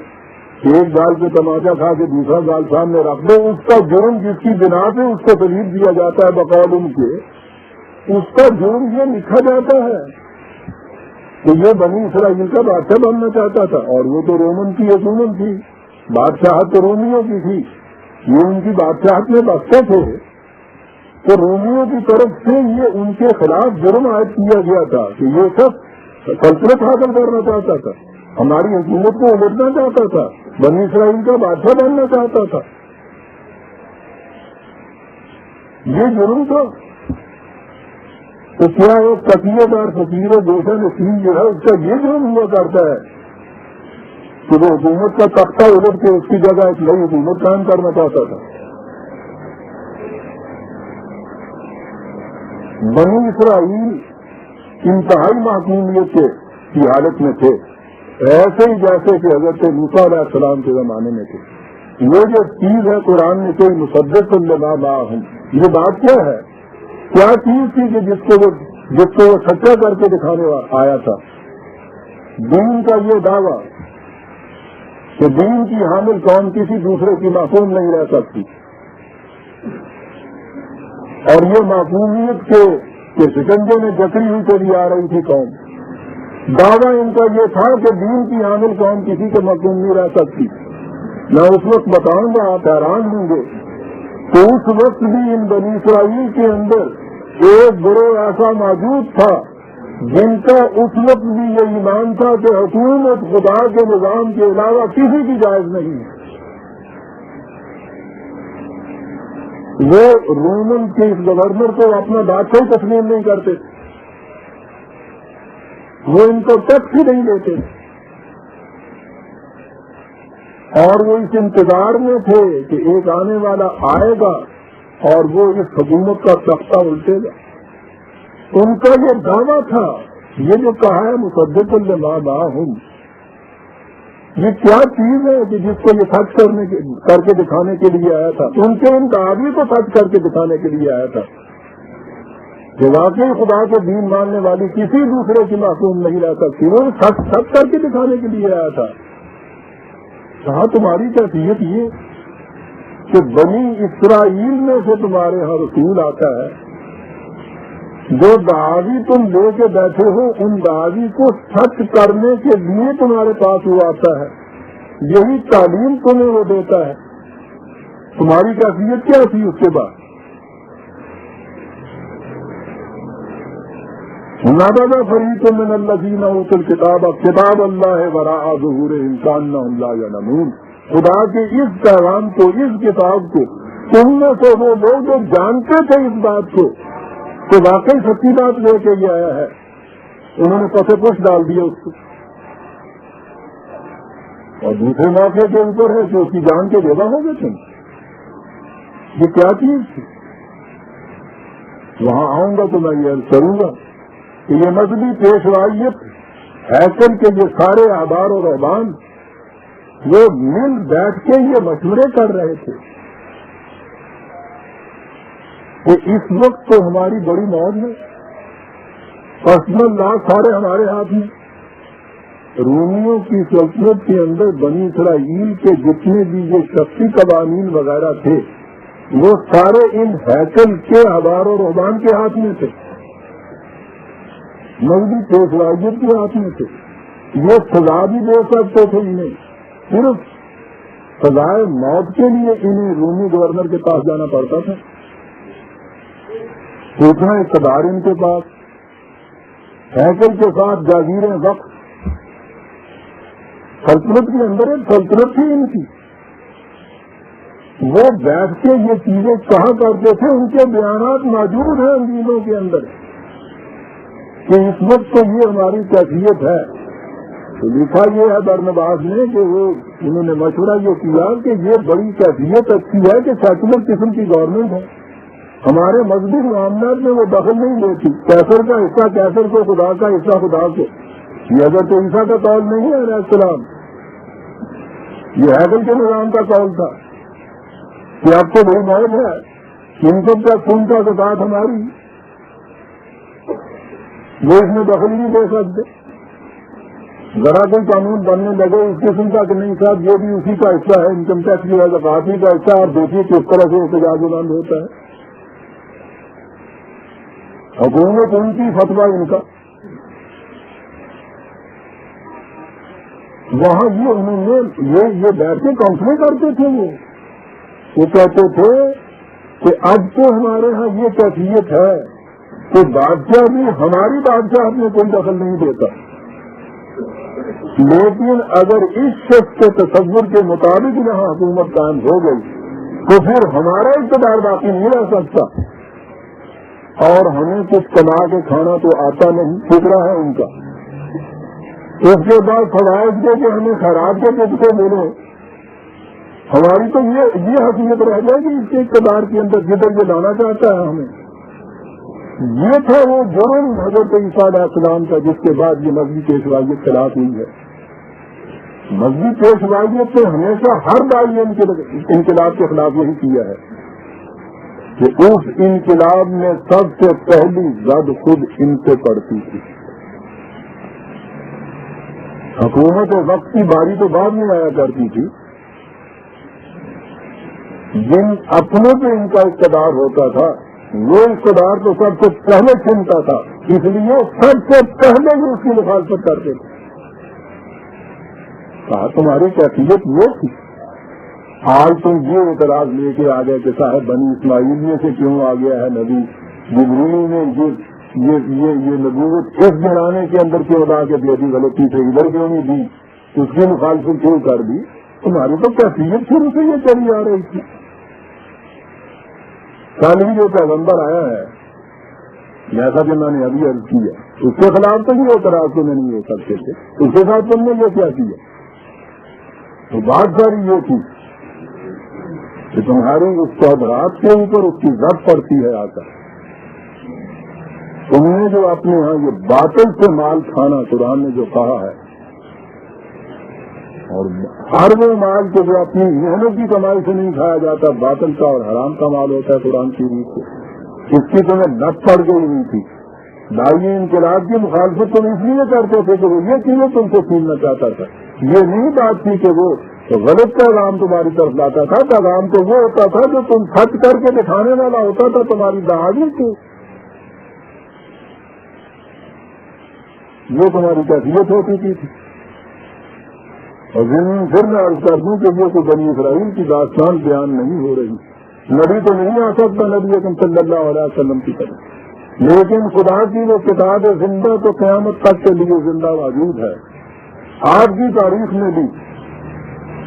کہ ایک گال پہ تماچا کھا کے دوسرا گال سامنے رکھ دو، اس کا جرم جس کی بنا پہ اس کو صلیب دیا جاتا ہے بقول ان کے، اس کا جرم یہ لکھا جاتا ہے کہ یہ بنی اسرائیل کا بادشاہ بننا چاہتا تھا، اور وہ تو رومن کی حکومت تھی، بادشاہت تو رومیوں کی تھی، یہ ان کی بادشاہت میں بستے تھے، تو رومیوں کی طرف سے یہ ان کے خلاف جرم عائد کیا گیا تھا کہ یہ سب سلطنت حاصل کرنا چاہتا تھا، ہماری حکومت کو الٹنا چاہتا تھا، بنی اسرائیل کا بادشاہ بننا چاہتا تھا، یہ جرم تھا۔ تو کیا ایک تقیہ دار فقیر گوشہ نشین جو ہے اس کا یہ جرم ہوا کرتا ہے کہ وہ حکومت کا تختہ الٹ کے اس کی جگہ ایک نئی حکومت قائم کرنا چاہتا تھا۔ بنی اسرائیل انتہائی معصومیت کی حالت میں تھے، ایسے ہی جیسے کہ حضرت موسیٰ علیہ السلام کے زمانے میں تھے۔ یہ جو چیز ہے قرآن میں کوئی مصدق لما معہم، یہ بات کیا ہے؟ کیا چیز تھی کہ جس کو وہ سچا کر کے دکھانے آیا تھا؟ دین کا یہ دعویٰ کہ دین کی حامل قوم کسی دوسرے کی معصوم نہیں رہ سکتی، اور یہ معصومیت کے شکنجے میں جکڑی ہوئی چلی آ رہی تھی قوم۔ دعویٰ ان کا یہ تھا کہ دین کی حامل قوم کسی کے معصوم نہیں رہ سکتی۔ میں اس وقت بتاؤں گا، آپ حیران ہوں گے تو اس وقت بھی ان بنی اسرائیل کے اندر ایک گروہ ایسا موجود تھا جن کا اس وقت بھی یہ ایمان تھا کہ حکومت خدا کے نظام کے علاوہ کسی کی جائز نہیں ہے۔ وہ رومن کے اس گورنر کو اپنا بادشاہ تسلیم نہیں کرتے، وہ ان کو ٹیکس ہی نہیں دیتے، اور وہ اس انتظار میں تھے کہ ایک آنے والا آئے گا اور وہ اس حکومت کا تختہ الٹے گا۔ ان کا یہ دعویٰ تھا، یہ جو کہا ہے مصدق لما معہم، یہ کیا چیز ہے کہ جس کو یہ سچ کر کے دکھانے کے لیے آیا تھا؟ ان کے ان دعوی کو سچ کر کے دکھانے کے لیے آیا تھا کہ واقعی خدا کے دین ماننے والی کسی دوسرے کی معصوم نہیں رہ سکتی، وہ سچ کر کے دکھانے کے لیے آیا تھا۔ کہاں تمہاری کیفیت یہ کہ بنی اسرائیل میں سے تمہارے ہاں رسول آتا ہے، جو دعوی تم لے کے بیٹھے ہو ان دعوی کو سچ کرنے کے لیے تمہارے پاس وہ آتا ہے، یہی تعلیم تمہیں وہ دیتا ہے۔ تمہاری کیفیت کیا تھی اس کے بعد؟ نبذ فریق من الذین اوتوا الکتاب کتاب اللہ وراء ظہورہم کأنہم لا یعلمون۔ خدا کے اس پیغام کو، اس کتاب کو، تم میں سے وہ لوگ جو جانتے تھے اس بات کو کہ واقعی سچی بات لے کے یہ آیا ہے، انہوں نے پسے پش ڈال دیا اس کو، اور دوسرے موقع کے اوپر ہے کہ اس کی جان کے جگہ ہو گئے تم۔ یہ کیا چیز تھی؟ وہاں آؤں گا تو میں یہ عرض کروں گا کہ یہ مذہبی پیشوائیت ہیکل کے یہ سارے احبار و رہبان وہ مل بیٹھ کے یہ مشورے کر رہے تھے کہ اس وقت تو ہماری بڑی موج ہے، پرسنل لا سارے ہمارے ہاتھ میں۔ رومیوں کی سلطنت کے اندر بنی اسرائیل کے جتنے بھی یہ شخصی قوانین وغیرہ تھے وہ سارے ان ہیکل کے ہزار و رحمان کے ہاتھ میں تھے، مذہبی پیشوائیت کے ہاتھ میں تھے. یہ سزا بھی دے سکتے تھے انہیں، صرف سزائے موت کے لیے انہیں رومی گورنر کے پاس جانا پڑتا تھا. اتنا اقتدار ان کے پاس، ہیکل کے ساتھ جاگیریں وقت، سلطنت کے اندر ایک سلطنت تھی ان کی. وہ بیٹھ کے یہ چیزیں کہا کرتے تھے، ان کے بیانات موجود ہیں انگریزوں کے اندر کہ اس وقت تو یہ ہماری کیفیت ہے. تو لکھا یہ ہے برنباس نے کہ وہ انہوں نے مشورہ یہ کیا کہ یہ بڑی کیفیت اچھی ہے کہ سیکولر قسم کی گورنمنٹ ہے، ہمارے مذہبی معاملات میں وہ دخل نہیں دیتی. کیسر کا حصہ کیسر کو، خدا کا حصہ خدا کو. یہ حضرت عیسیٰ کا قول نہیں ہے علیہ السلام، یہ ہیکل کے نظام کا قول تھا کہ اب تو بڑی موت ہے، ان سب کا خون کا زکات ہماری، وہ اس میں دخل نہیں دے سکتے. ذرا کوئی قانون بننے لگے اس قسم کا کہ نہیں صاحب یہ بھی اسی کا حصہ ہے، انکم ٹیکس کی زکات ہی کا حصہ، اور دیکھیے کس طرح سے احتجاج بند ہوتا ہے. حکومت ان کی، فتویٰ ان کا. وہاں یہ انہوں نے یہ بیٹھ کے کاؤنسلنگ کرتے تھے. وہ کہتے تھے کہ اب تو ہمارے ہاں یہ کیفیت ہے کہ بادشاہ بھی ہماری بادشاہت میں کوئی دخل نہیں دیتا، لیکن اگر اس شخص کے تصور کے مطابق یہاں حکومت قائم ہو گئی تو پھر ہمارا اقتدار باقی نہیں رہ سکتا، اور ہمیں کچھ کما کے کھانا تو آتا نہیں، فکرہ ہے ان کا. اس کے بعد فوائد کے کہ ہمیں خیرات کے کچھ کو ملے، ہماری تو یہ حیثیت رہ جائے گی اس کے اقتدار کے اندر جدھر یہ لانا چاہتا ہے ہمیں. یہ تھا وہ جرم حضرت عیسیٰ علیہ السلام کا، جس کے بعد یہ مذہبی پیشوائیت خلاف ہوئی ہے. مذہبی پیشوائیت سے ہمیشہ ہر دائی انقلاب کے خلاف یہی کیا ہے کہ اس انقلاب میں سب سے پہلی زد خود ان سے پڑتی تھی. حکومت وقت کی باری تو بعد میں آیا کرتی تھی، جن اپنے پہ ان کا اقتدار ہوتا تھا وہ اقتدار تو سب سے پہلے چھنتا تھا، اس لیے سب سے پہلے ہی اس کی مخالفت کرتے تھے. کہا تمہاری کیفیت وہ تھی، آج تم یہ اعتراض لے کے آ گئے کہ صاحب بنی اسماعیلیہ سے کیوں آ گیا ہے نبی، جبریل نے یہ نبوت اس گھرانے کے اندر کیوں لا کے دے دی، غلطی سے ادھر کیوں نہیں دی، اس کی مخالفت کیوں کر دی. تمہاری تو کیفیت شروع سے یہ چلی آ رہی تھی. کل ہی جو پیغمبر آیا ہے جیسا کہ میں نے ابھی عرض کیا، اس کے خلاف تو یہ اعتراض تو نہیں ہو سکتے تھے، اس کے ساتھ تم نے یہ کیا کیا. تو بات ساری یہ تھی کہ تمہاری اس چودرات کے اوپر اس کی ضرب پڑتی ہے آ کر. تم نے جو اپنے ہاں یہ باطل سے مال کھانا قرآن نے جو کہا ہے، اور ہر وہ مال کو جو اپنی محنت کی کمائی سے نہیں کھایا جاتا، باطل کا اور حرام کا مال ہوتا ہے قرآن کی روح سے، اس کی تمہیں نت پڑ گئی ہوئی تھی. دائی انقلاب کی مخالفت تم اس لیے کرتے تھے کہ وہ یہ چیزیں تم سے چھیننا چاہتا تھا. یہ نہیں بات تھی کہ وہ غلط پیغام تمہاری طرف لاتا تھا، پیغام تو وہ ہوتا تھا جو تم خرچ کر کے دکھانے والا ہوتا تھا تمہاری دہاڑی کو. یہ تمہاری کیفیت ہوتی تھی. اور پھر میں عرض کر دوں کہ یہ کوئی بنی اسرائیل کی داستان بیان نہیں ہو رہی. نبی تو نہیں آ سکتا نبی اکرم صلی اللہ علیہ وسلم کی طرح، لیکن خدا کی وہ کتاب زندہ تو قیامت تک کے لیے زندہ موجود ہے. آج کی تاریخ میں بھی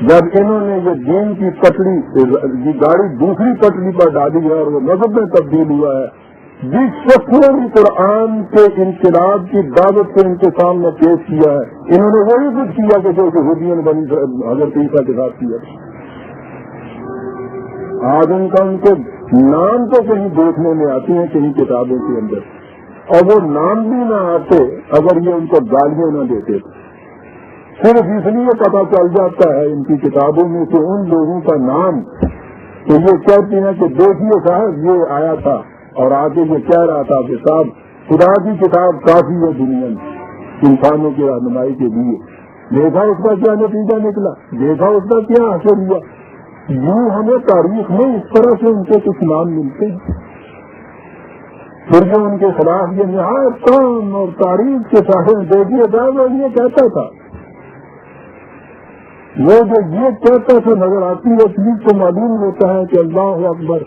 جب انہوں نے یہ دین کی پٹڑی کی گاڑی دوسری پٹڑی پر ڈالی ہے اور وہ مذہب میں تبدیل ہوا ہے، جس شخص نے بھی قرآن کے انقلاب کی دعوت کو ان کے سامنے پیش کیا ہے، انہوں نے وہی کچھ کیا کہ جو یہودیوں نے بنی حضرت عیسیٰ کے ساتھ کیا. آج ان کا ان کے نام تو کہیں دیکھنے میں آتے ہیں کہیں کتابوں کے اندر، اور وہ نام بھی نہ آتے اگر یہ ان کو گالیاں نہ دیتے. صرف اس لیے پتہ چل جاتا ہے ان کی کتابوں میں کہ ان لوگوں کا نام تو یہ کہتے ہیں کہ دیکھیے صاحب یہ آیا تھا، اور آگے یہ کہہ رہا تھا کہ صاحب خدا کی کتاب کافی ہے دنیا میں انسانوں کی رہنمائی کے لیے. دیکھا اس کا کیا نتیجہ نکلا، دیکھا اس کا کیا اثر ہوا. یوں ہمیں تاریخ میں اس طرح سے ان کے کچھ نام ملتے ہیں، پھر جو ان کے خلاف یہ نہایت کام اور تاریخ کے ساحل دیکھیے گا وہ یہ کہتا تھا، وہ جو یہ کہتا تھا نظر آتی ہے چیز کو معلوم ہوتا ہے کہ اللہ اکبر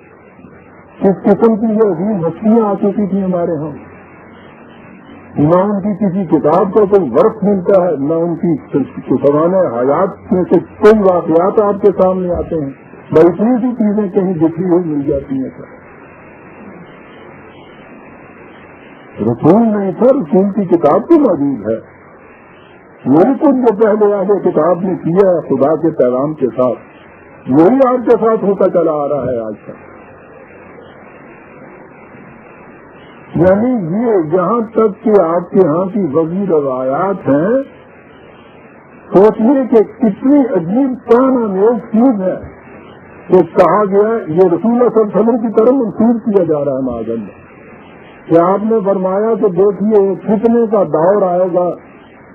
کس قسم کی یہ عظیم ہستیاں آ چکی تھیں ہمارے ہاں، نہ ان کی کسی کتاب کا کوئی ورق ملتا ہے، نہ ان کی سوانح حیات میں سے کوئی واقعات آپ کے سامنے آتے ہیں، بھائی اتنی سی چیزیں کہیں بکھری ہوئی مل جاتی ہیں۔ رسول نہیں تھا، رسول کی کتاب تو موجود ہے، وہی کچھ جو پہلے آگے کتاب نے کیا ہے خدا کے پیغام کے ساتھ، وہی آپ کے ساتھ ہوتا چلا آ رہا ہے آج تک۔ یعنی یہ جہاں تک کہ آپ کے ہاں کی وزیر روایات ہیں، سوچیے کہ کتنی عجیب تانا میز چیز ہے کہ کہا گیا یہ رسول اللہ صلی اللہ علیہ وسلم کی طرف منسوخ کیا جا رہا ہے معاذ اللہ، کہ آپ نے فرمایا کہ دیکھیے فتنے کا دور آئے گا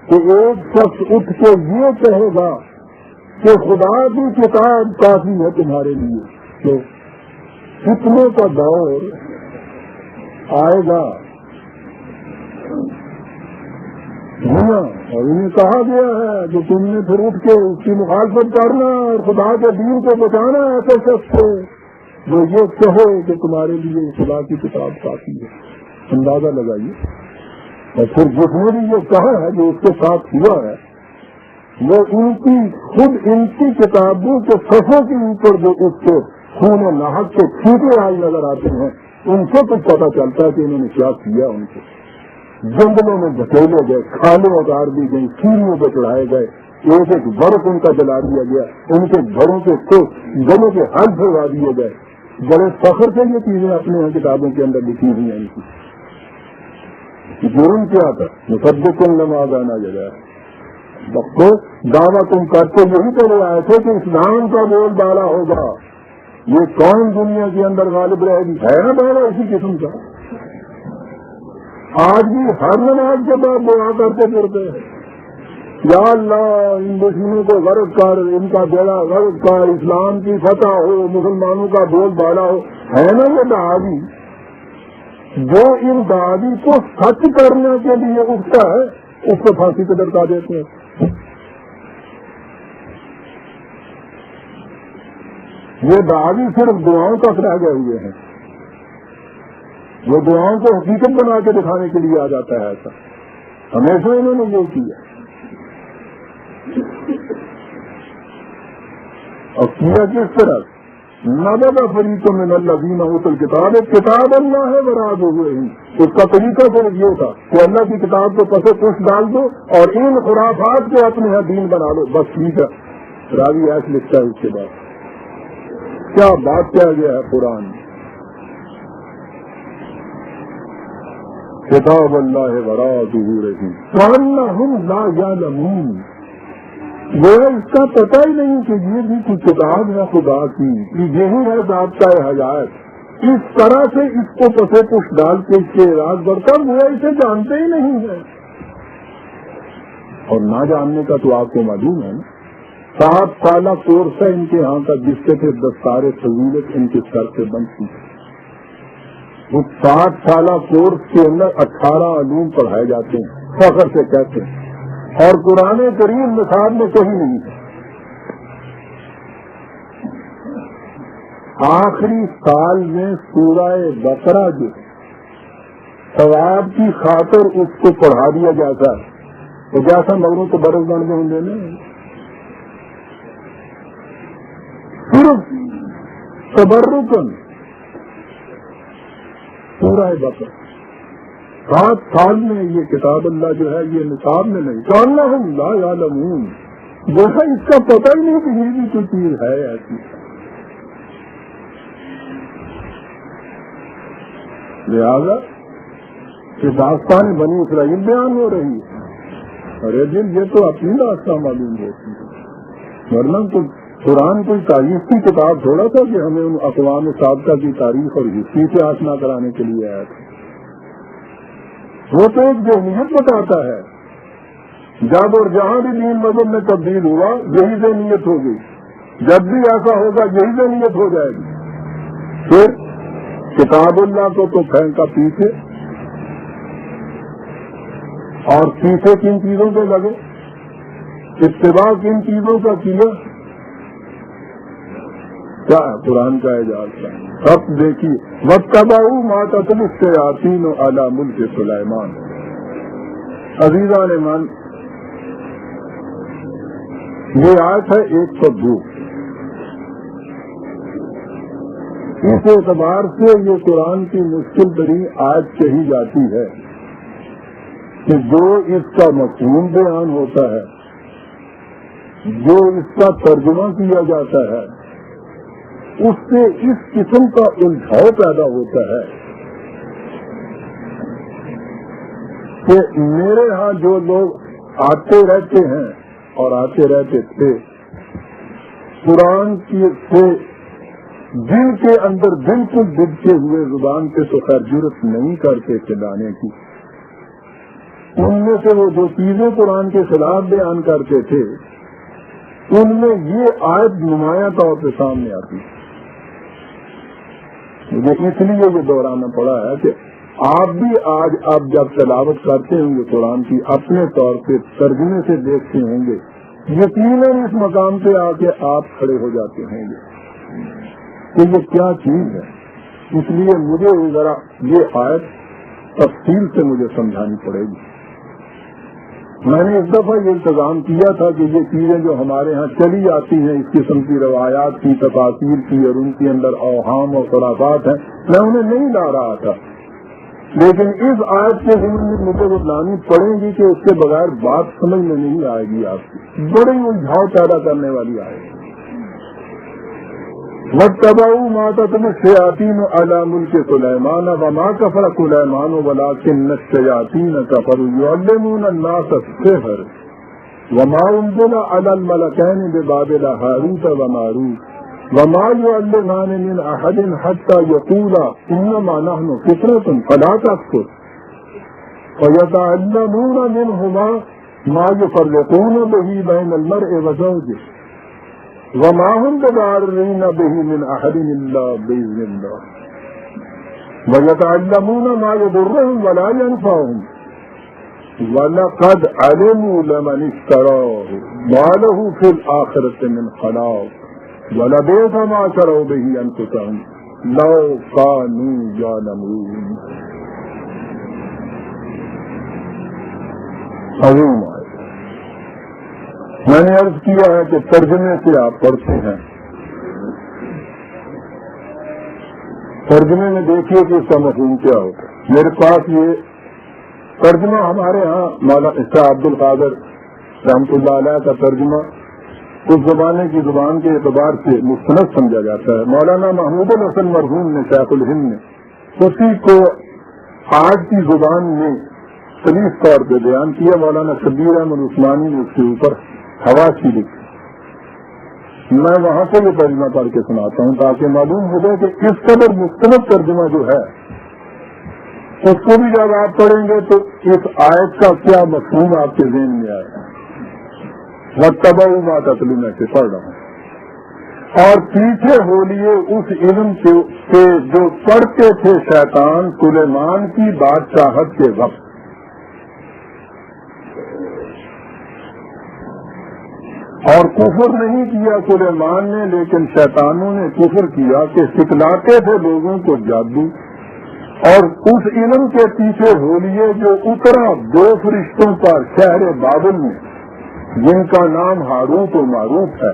کہ ایک شخص اٹھ کے یہ کہے گا کہ خدا کی کتاب کافی ہے تمہارے لیے، تو فتنے کا دور آئے گا۔ اور انہیں کہا گیا ہے کہ تم نے پھر اٹھ کے اس کی مخالفت کرنا اور خدا کے دین کو بچانا ایسے شخص سے جو یہ کہے کہ تمہارے لیے خدا کی کتاب کافی ہے۔ اندازہ لگائیے، اور پھر جس نے بھی یہ کہا ہے جو اس کے ساتھ ہوا ہے وہ ان کی کتابوں کے صفحوں کے اوپر جو اس کے خون و ناحق کے چھینٹے آج نظر آتے ہیں ان سے کچھ پتہ چلتا ہے کہ انہوں نے کیا کیا۔ ان کو جنگلوں میں دھکیلے گئے، کھالیں اتار دی گئی، سیڑھیوں پہ چڑھائے گئے، ایک ایک برف ان کا جلا دیا گیا، ان کے گھروں کے گلوں کے حل پھیلا دیے گئے۔ بڑے فخر سے یہ چیزیں اپنے یہاں کتابوں کے اندر لکھی ہوئی ہیں ان کی۔ جرم کیا تھا؟ مصدق نماز آنا جگہ بخو دعویٰ تم کرتے یہی تو لے آئے تھے کہ اسلام کا بول بالا ہوگا، یہ کون دنیا کے اندر غالب رہے گی، ہے نا بالا اسی قسم کا۔ آج بھی ہر نماز کے بعد دعا کرتے پھرتے ہیں، یا اللہ ان دشمنوں کو غرق کر، ان کا بیڑا غرق کر، اسلام کی فتح ہو، مسلمانوں کا بول بالا ہو، ہے نا یہ دعوی جو ان دعوی کو سچ کرنے کے لیے اٹھتا ہے اس کو پھانسی پہ لٹکا دیتے ہیں۔ یہ دعوی صرف دعاؤں تک رہ گئے ہوئے ہیں، وہ دعاؤں کو حقیقت بنا کے دکھانے کے لیے آ جاتا ہے ایسا، ہمیشہ انہوں نے یہ کیا اور کیا کس طرح؟ نبذ فریق من الذین اوتوا الکتاب، کتاب اللہ ہے وراء، اس کا طریقہ صرف یہ تھا کہ اللہ کی کتاب کو پسے پش ڈال دو اور ان خرافات کو اپنے یہاں دین بنا لو، بس ٹھیک ہے۔ راوی ایسا لکھتا ہے اس کے بعد کیا بات کیا گیا ہے قرآن میں، کتاب اللہ وراء ظہورہم کأنہم لا یعلمون، وہ اس کا پتہ ہی نہیں کہ یہ بھی کوئی کتاب ہے خدا کی، یہی ہے ضابطۂ حیات، اس طرح سے اس کو پسے پش ڈال کے اس کے راز بڑھتا، وہ اسے جانتے ہی نہیں ہے، اور نہ جاننے کا تو آپ کو معلوم ہے نا۔ 7 سالہ کورس ہے ان کے ہاں کا، جس سے پھر دستار فضیلت ان کے سر سے بنتی ہے۔ وہ 7 سالہ کورس کے اندر 18 علوم پڑھائے جاتے ہیں، فخر سے کہتے ہیں، اور قرآن کریم نصاب میں کہیں نہیں ہے۔ آخری سال میں سورہ بقرہ جو ثواب کی خاطر اس کو پڑھا دیا جاتا ہے، تو جیسا مغروں کو برس بن میں ہوں گے نا، صرف تبرکن سورہ بقرہ 7 سال میں یہ کتاب اللہ جو ہے یہ نصاب میں نہیں، کأنہم لا یعلمون، جیسا اس کا پتہ ہی نہیں کہ یہ بھی کوئی چیز ہے ایسی۔ لہذا یہ داستان بنی اسرائیل بیان ہو رہی ہے، ارے دل یہ تو اپنی داستان معلوم ہوتی ہے، ورنہ تو قرآن کوئی تاریخ کی کتاب تھوڑا تھا کہ ہمیں ان اقوام سابقہ کی تاریخ اور ہسٹری سے آشنا کرانے کے لیے آیا تھا۔ وہ تو ایک ذہنیت بتاتا ہے، جب اور جہاں بھی دین مذہب میں تبدیل ہوا یہی ذہنیت ہوگی جب بھی ایسا ہوگا یہی سے نیت ہو جائے گی. پھر کتاب اللہ کو تو پھینکا پیچھے, اور پیچھے کن چیزوں پہ لگے, اتباع کن چیزوں کا کیا, کیا ہے قرآن کا اعجاز ہے. سب دیکھیے وَاتَّبَعُوا مَا تَتْلُو الشَّيَاطِينُ عَلَىٰ مُلْكِ سُلَيْمَانَ. عزیزان من, یہ آیت ہے 102. اس اعتبار سے یہ قرآن کی مشکل ترین آیت کہی جاتی ہے کہ جو اس کا مفہوم بیان ہوتا ہے, جو اس کا ترجمہ کیا جاتا ہے, اس سے اس قسم کا الجھاؤ پیدا ہوتا ہے کہ میرے ہاں جو لوگ آتے رہتے ہیں اور آتے رہتے تھے, قرآن کی سے دل کے اندر بالکل دبکے ہوئے زبان پہ تو خیر جرت نہیں کرتے چلانے کی. ان میں سے وہ جو چیزیں قرآن کے خلاف بیان کرتے تھے, ان میں یہ آیت نمایاں طور پہ سامنے آتی. مجھے اس لیے یہ دہرانا پڑا ہے کہ آپ بھی آج آپ جب تلاوت کرتے ہوں گے قرآن کی, اپنے طور پہ ترجمے سے دیکھتے ہوں گے, یقیناً اس مقام پہ آ کے آپ کھڑے ہو جاتے ہوں گے کہ یہ کیا چیز ہے. اس لیے مجھے ذرا یہ آیت تفصیل سے مجھے سمجھانی پڑے گی. میں نے اس دفعہ یہ انتظام کیا تھا کہ یہ چیزیں جو ہمارے ہاں چلی آتی ہیں, اس قسم کی روایات کی, تفاسیر کی, اور ان کے اندر اوہام اور خرافات ہیں, میں انہیں نہیں لا رہا تھا. لیکن اس آیت کے ضمن میں مجھے وہ لانی پڑیں گی کہ اس کے بغیر بات سمجھ میں نہیں آئے گی. آپ کی بڑی الجھاؤ پیدا کرنے والی آئے گی. وَاتَّبَعُوا مَا تَتْلُو الشَّيَاطِينُ عَلَىٰ مُلْكِ سُلَيْمَانَ وَمَا كَفَرَ سُلَيْمَانُ وَلَٰكِنَّ الشَّيَاطِينَ كَفَرُوا يُعَلِّمُونَ النَّاسَ السِّحْرَ وَمَا أُنزِلَ عَلَى الْمَلَكَيْنِ بِبَابِلَ هَارُوتَ وَمَارُوتَ وَمَا يُعَلِّمَانِ مِنْ أَحَدٍ حَتَّىٰ يَقُولَا إِنَّمَا نَحْنُ فِتْنَةٌ فَلَا تَكْفُرْ فَيَتَعَلَّمُونَ مِنْهُمَا مَا يُفَرِّقُونَ بِهِ بَيْنَ الْمَرْءِ وَزَوْجِهِ وَمَا هُمْ بِضَارِّينَ بِهِ مِنْ أَحَدٍ إِلَّا بِإِذْنِ اللَّهِ وَيَتَعَلَّمُونَ مَا يَضُرُّهُمْ وَلَا يَنفَعُهُمْ وَلَقَدْ عَلِمُوا لَمَنِ اشْتَرَاهُ مَا لَهُ فِي الْآخِرَةِ مِنْ خَلَاقٍ وَلَبِئْسَ مَا شَرَوْا بِهِ أَنفُسَهُمْ لَوْ كَانُوا يَعْلَمُونَ. عظیم ہے. میں نے عرض کیا ہے کہ ترجمے سے آپ پڑھتے ہیں, ترجمے میں دیکھیے کہ اس کا مفہوم کیا ہوتا ہے. میرے پاس یہ ترجمہ ہمارے ہاں مولانا شاہ عبد القادر رحمۃ اللہ علیہ کا ترجمہ اس زمانے کی زبان کے اعتبار سے مستند سمجھا جاتا ہے. مولانا محمود الحسن مرحوم نے شیخ الہند نے اسی کو آج کی زبان میں سلیس طور پہ بیان کیا. مولانا شبیر احمد عثمانی نے اس کے اوپر حواشی لکھی. میں وہاں سے یہ ترجمہ پڑھ کے سناتا ہوں تاکہ معلوم ہو جائے کہ اس قدر مستند ترجمہ جو ہے اس کو بھی جب آپ پڑھیں گے تو اس آیت کا کیا مفہوم آپ کے ذہن میں آئے گا. وَاتَّبَعُوا مَا تَتْلُو میں سے پڑھ رہا ہوں. اور پیچھے ہو لیے اس علم سے جو پڑھتے تھے شیطان سلیمان کی بادشاہت کے وقت. اور کفر نہیں کیا سلیمان نے, لیکن شیطانوں نے کفر کیا کہ سکھلاتے تھے لوگوں کو جادو. اور اس علم کے پیچھے ہو لیے جو اترا دو فرشتوں پر شہر بابل میں, جن کا نام ہاروت و ماروت ہے,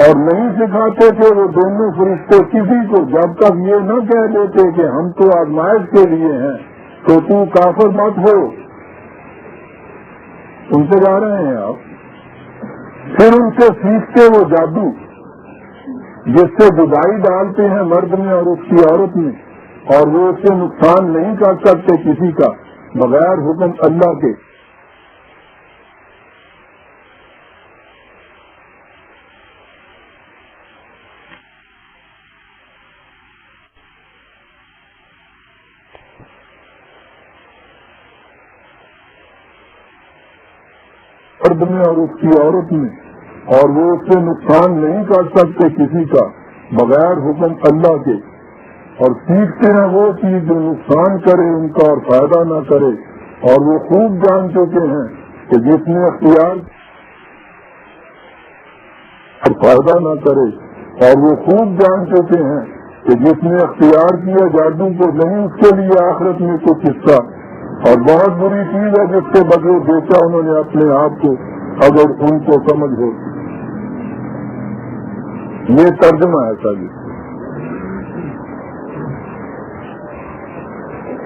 اور نہیں سکھاتے تھے وہ دونوں فرشتے کسی کو جب تک یہ نہ کہہ دیتے کہ ہم تو آزمائش کے لیے ہیں تو تو کافر مت ہو. ان سے جا رہے ہیں آپ. پھر ان سے سیکھتے وہ جادو جس سے جدائی ڈالتے ہیں مرد میں اور اس کی عورت میں, اور وہ اس سے نقصان نہیں کر سکتے کسی کا بغیر حکم اللہ کے. مرد میں اور اس کی عورت میں, اور وہ اس سے نقصان نہیں کر سکتے کسی کا بغیر حکم اللہ کے، اور سیکھتے ہیں وہ چیز جو نقصان کرے ان کا اور فائدہ نہ کرے، اور وہ خوب جان چکے ہیں کہ جس نے اختیار اور فائدہ نہ کرے، اور وہ خوب جان چکے ہیں کہ جس نے اختیار کیا جادو کو نہیں اس کے لیے آخرت میں کچھ حصہ، اور بہت بری چیز ہے جس کے بدلے بیچا انہوں نے اپنے آپ کو، اگر ان کو سمجھ ہو۔ یہ ترجمہ ہے سر،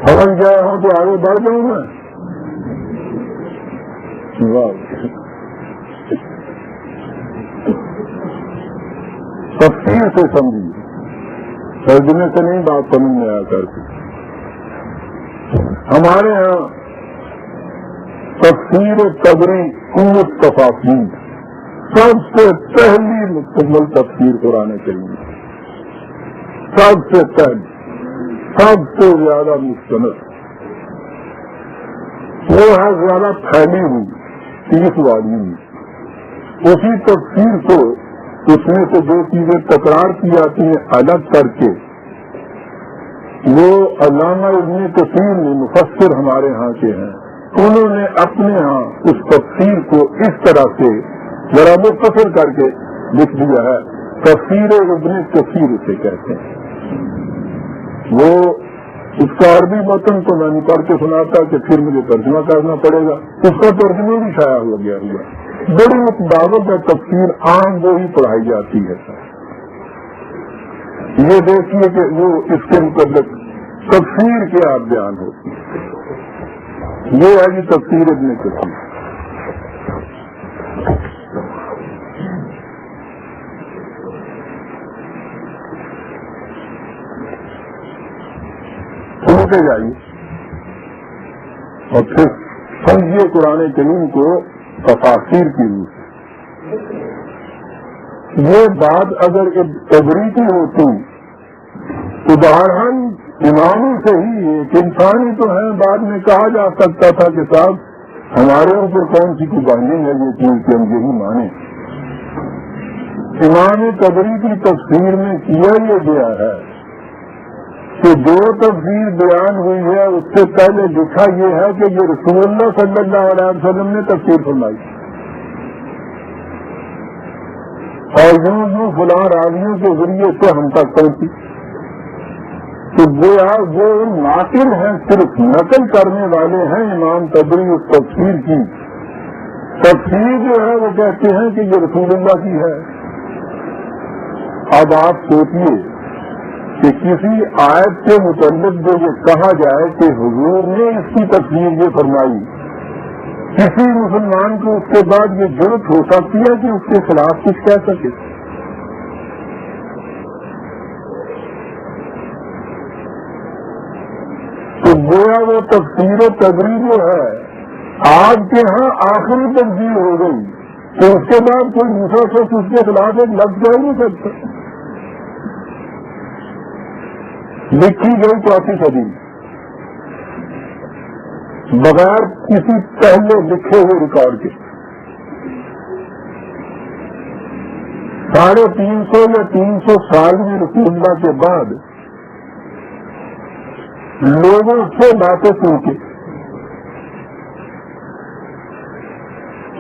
سمجھ گیا ہوں تو آگے بڑھ جاؤں میں۔ تفصیل سے سمجھیے، ترجمے سے نہیں بات سمجھ میں آیا کرتی۔ ہمارے ہاں تفسیر طبری قوت تفاصیل سب سے پہلی مکمل تفسیر قرآن کریم، سب سے پہلی، سب سے زیادہ مستند، وہ ہے زیادہ پھیلی ہوئی 30 والیوم۔ اسی تفسیر کو اس میں سے جو چیزیں تکرار کی جاتی ہیں الگ کر کے، وہ علامہ ابن کثیر نے مفسر ہمارے ہاں کے ہیں، انہوں نے اپنے ہاں اس تفسیر کو اس طرح سے ذرا مختصر کر کے لکھ دیا ہے، تفسیر ابن کثیر اسے کہتے ہیں۔ وہ اس کا عربی متن تو میں نہیں پڑھ کے سناتا کہ پھر مجھے ترجمہ کرنا پڑے گا، اس کا ترجمہ بھی شائع ہو گیا ہوا، بڑی متداوت ہے تفسیر، عام وہی پڑھائی جاتی ہے۔ یہ دیکھیے کہ وہ اس کے متعلق تفسیر کیا بیان ہوتی ہے۔ یہ ہے جی تفسیر ابن کثیر۔ سنتے جائیے اور پھر سمجھیے قرآن کریم کو تفاسیر کی روح سے۔ یہ بات اگر طبری کی ہوتی تو بہرحال امامی سے ہی ایک انسانی تو ہے، بعد میں کہا جا سکتا تھا کہ صاحب ہمارے اوپر کون سی قربانی ہے یہ چیز کہ ہم یہی مانیں۔ امام طبری کی تفسیر میں کیا یہ گیا ہے کہ جو تفسیر بیان ہوئی ہے اس سے پہلے لکھا یہ ہے کہ یہ رسول اللہ صلی اللہ علیہ وسلم نے تفسیر فرمائی، اور یوں فلاں راویوں کے ذریعے سے ہم تک پہنچی، تو وہ ناقل ہیں، صرف نقل کرنے والے ہیں امام طبری اس تفسیر کی۔ تفسیر جو ہے وہ کہتے ہیں کہ یہ رسول اللہ کی ہے۔ اب آپ سوچیے کہ کسی آیت کے متعلق جو یہ کہا جائے کہ حضور نے اس کی تفسیر یہ فرمائی، کسی مسلمان کو اس کے بعد یہ ضرورت ہو سکتی ہے کہ اس کے خلاف کچھ کہہ سکے؟ تو گویا وہ تفسیر طبری جو ہے آپ کے ہاں آخری تبدیل ہو گئی، تو اس کے بعد کوئی دوسرا شخص اس کے خلاف ایک لفظ کہہ نہیں سکتا۔ لکھی گئی 4 صدی بغیر کسی پہلے لکھے ہوئے ریکارڈ کے، 350 یا 300 سال میں رسول اللہ کے بعد لوگوں سے باتیں سن کے،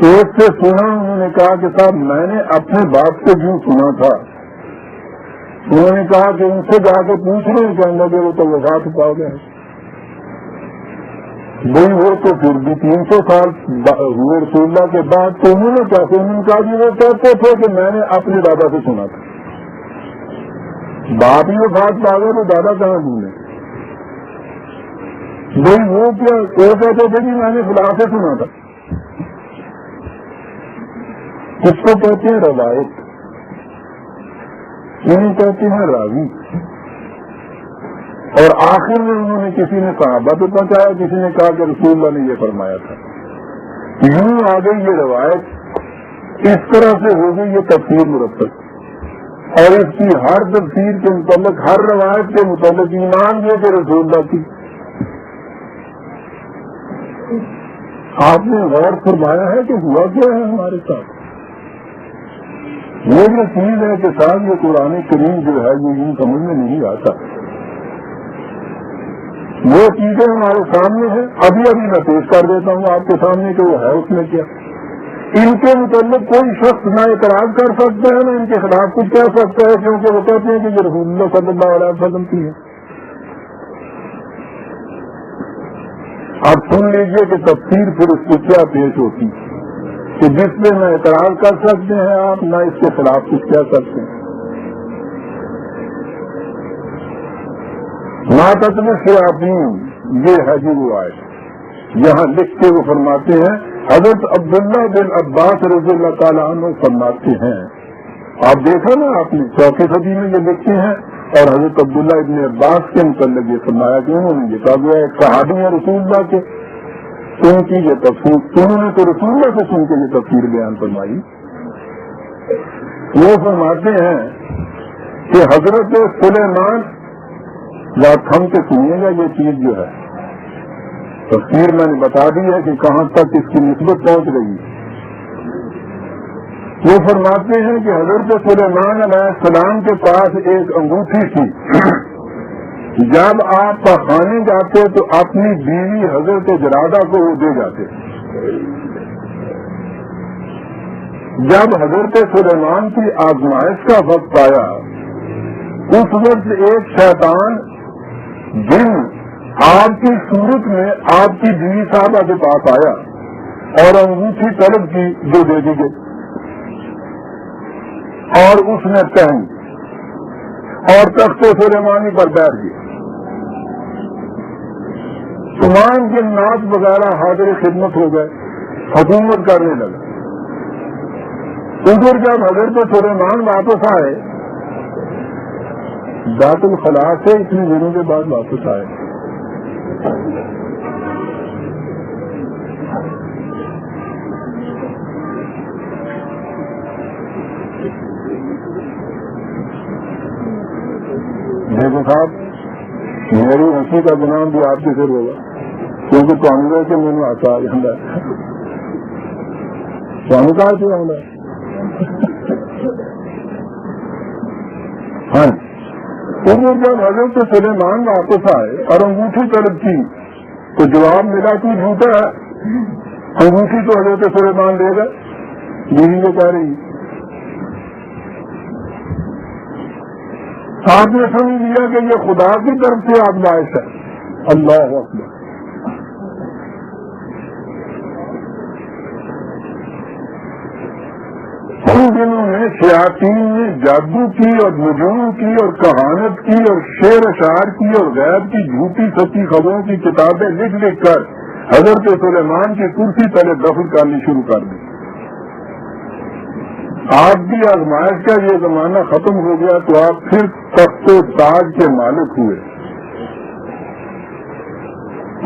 ایک سے سنا، انہوں نے کہا کہ صاحب میں نے اپنے باپ سے جو سنا تھا، انہوں نے کہا کہ ان سے جا کے پوچھ رہے ہیں کہ اندر وہ تو وفات پا گیا بھائی، وہ تو پھر بھی 300 سال ہوئے رسول اللہ کے بعد، تو انہوں نے کہتے ہیں کہا کہ وہ کہتے تھے کہ میں نے اپنے دادا سے سنا تھا، باپ ہی وفات پا گئے تو دادا کہاں ڈھونڈے؟ بھائی وہ کیا وہ کہتے تھے کہ میں نے فلاں سے سنا تھا۔ اس کو کہتے ہیں روایت، انہیں کہتے ہیں راوی۔ اور آخر میں انہوں نے کسی نے صحابہ تو پہنچایا، کسی نے کہا کہ رسول اللہ نے یہ فرمایا تھا، یوں آ گئی یہ روایت، اس طرح سے ہو گئی یہ تفسیر مرتب، اور اس کی ہر تفسیر کے متعلق، ہر روایت کے متعلق ایمان یہ کہ رسول اللہ کی۔ آپ نے غور فرمایا ہے کہ ہوا کیا ہے ہمارے ساتھ؟ یہ جو چیز ہے کہ صاحب یہ قرآن کریم جو ہے یہ یوں سمجھ میں نہیں آتا. وہ چیزیں ہمارے سامنے ہیں, ابھی میں پیش کر دیتا ہوں آپ کے سامنے کہ وہ ہے اس میں کیا. ان کے متعلق کوئی شخص نہ اعتراض کر سکتا ہے نہ ان کے خلاف کچھ کہہ سکتا ہے, کیونکہ وہ کہتے ہیں کہ یہ رسول اللہ صلی اللہ علیہ وسلم کی ہے. اب سن لیجئے کہ تفسیر پھر اس کو کیا پیش ہوتی کہ جس پہ نہ اعتراض کر سکتے ہیں آپ, نہ اس کے خلاف کچھ کہہ سکتے ہیں. ناطق میں شیاطین یہ ہے جی وہ آئے. یہاں لکھ کے وہ فرماتے ہیں, حضرت عبداللہ بن عباس رضی اللہ تعالیٰ عنہ فرماتے ہیں, آپ دیکھا نا آپ نے 4 صدی میں یہ لکھتے ہیں, اور حضرت عبداللہ ابن عباس کے متعلق یہ فرمایا کہ انہوں نے یہ کہا گیا ایک صحابی ہے رسول اللہ کے, ان کی یہ تفسیر, انہوں نے تو رسول اللہ سے سن کے یہ تفسیر بیان فرمائی. وہ فرماتے ہیں کہ حضرت سلیمان, یا تھم کے سنیے گا یہ چیز جو ہے تفسیر میں نے بتا دی ہے کہ کہاں تک اس کی نسبت پہنچ رہی ہے. وہ فرماتے ہیں کہ حضرت سلیمان علیہ السلام کے پاس ایک انگوٹھی تھی. جب آپ پخانے جاتے تو اپنی بیوی حضرت جرادہ کو وہ دے جاتے. جب حضرت سلیمان کی آزمائش کا وقت آیا, اس وقت ایک شیطان جن آپ کی صورت میں آپ کی بیوی صاحبہ کے پاس آیا اور انگوٹھی طلب کی جو دے دی گئی, اور اس نے پہنی اور تخت سلیمانی پر بیٹھ گئی. تمام جنات وغیرہ حاضر خدمت ہو گئے, حکومت کرنے لگا. ادھر جب حضرت سلیمان واپس آئے, بیت الخلاء سے اتنے دنوں کے بعد واپس آئے, دیکھو صاحب میری اسی کا گناہ بھی آپ کے سر ہوگا, کیونکہ کانگریس سے میں نے آتا آ جانا ہے. کہاں سے آنا ہے؟ ہاں, جب حضرت سلیمان واپس آئے اور انگوٹھی طلب کی تو جواب ملا کہ جھوٹا ہے, انگوٹھی تو حضرت سلیمان دے گا. یہی وہ کہہ رہی, آپ نے سمجھ لیا کہ یہ خدا کی طرف سے آزمائش ہے. اللہ اکبر. ان دنوں میں شیاطین نے جادو کی اور نجوم کی اور کہانت کی اور شعر اشعار کی اور غیب کی جھوٹی سچی خبروں کی کتابیں لکھ لکھ کر حضرت سلیمان کی کرسی تلے دفن کرنی شروع کر دی. آپ کی آزمائش کا یہ زمانہ ختم ہو گیا تو آپ پھر تخت و تاج کے مالک ہوئے.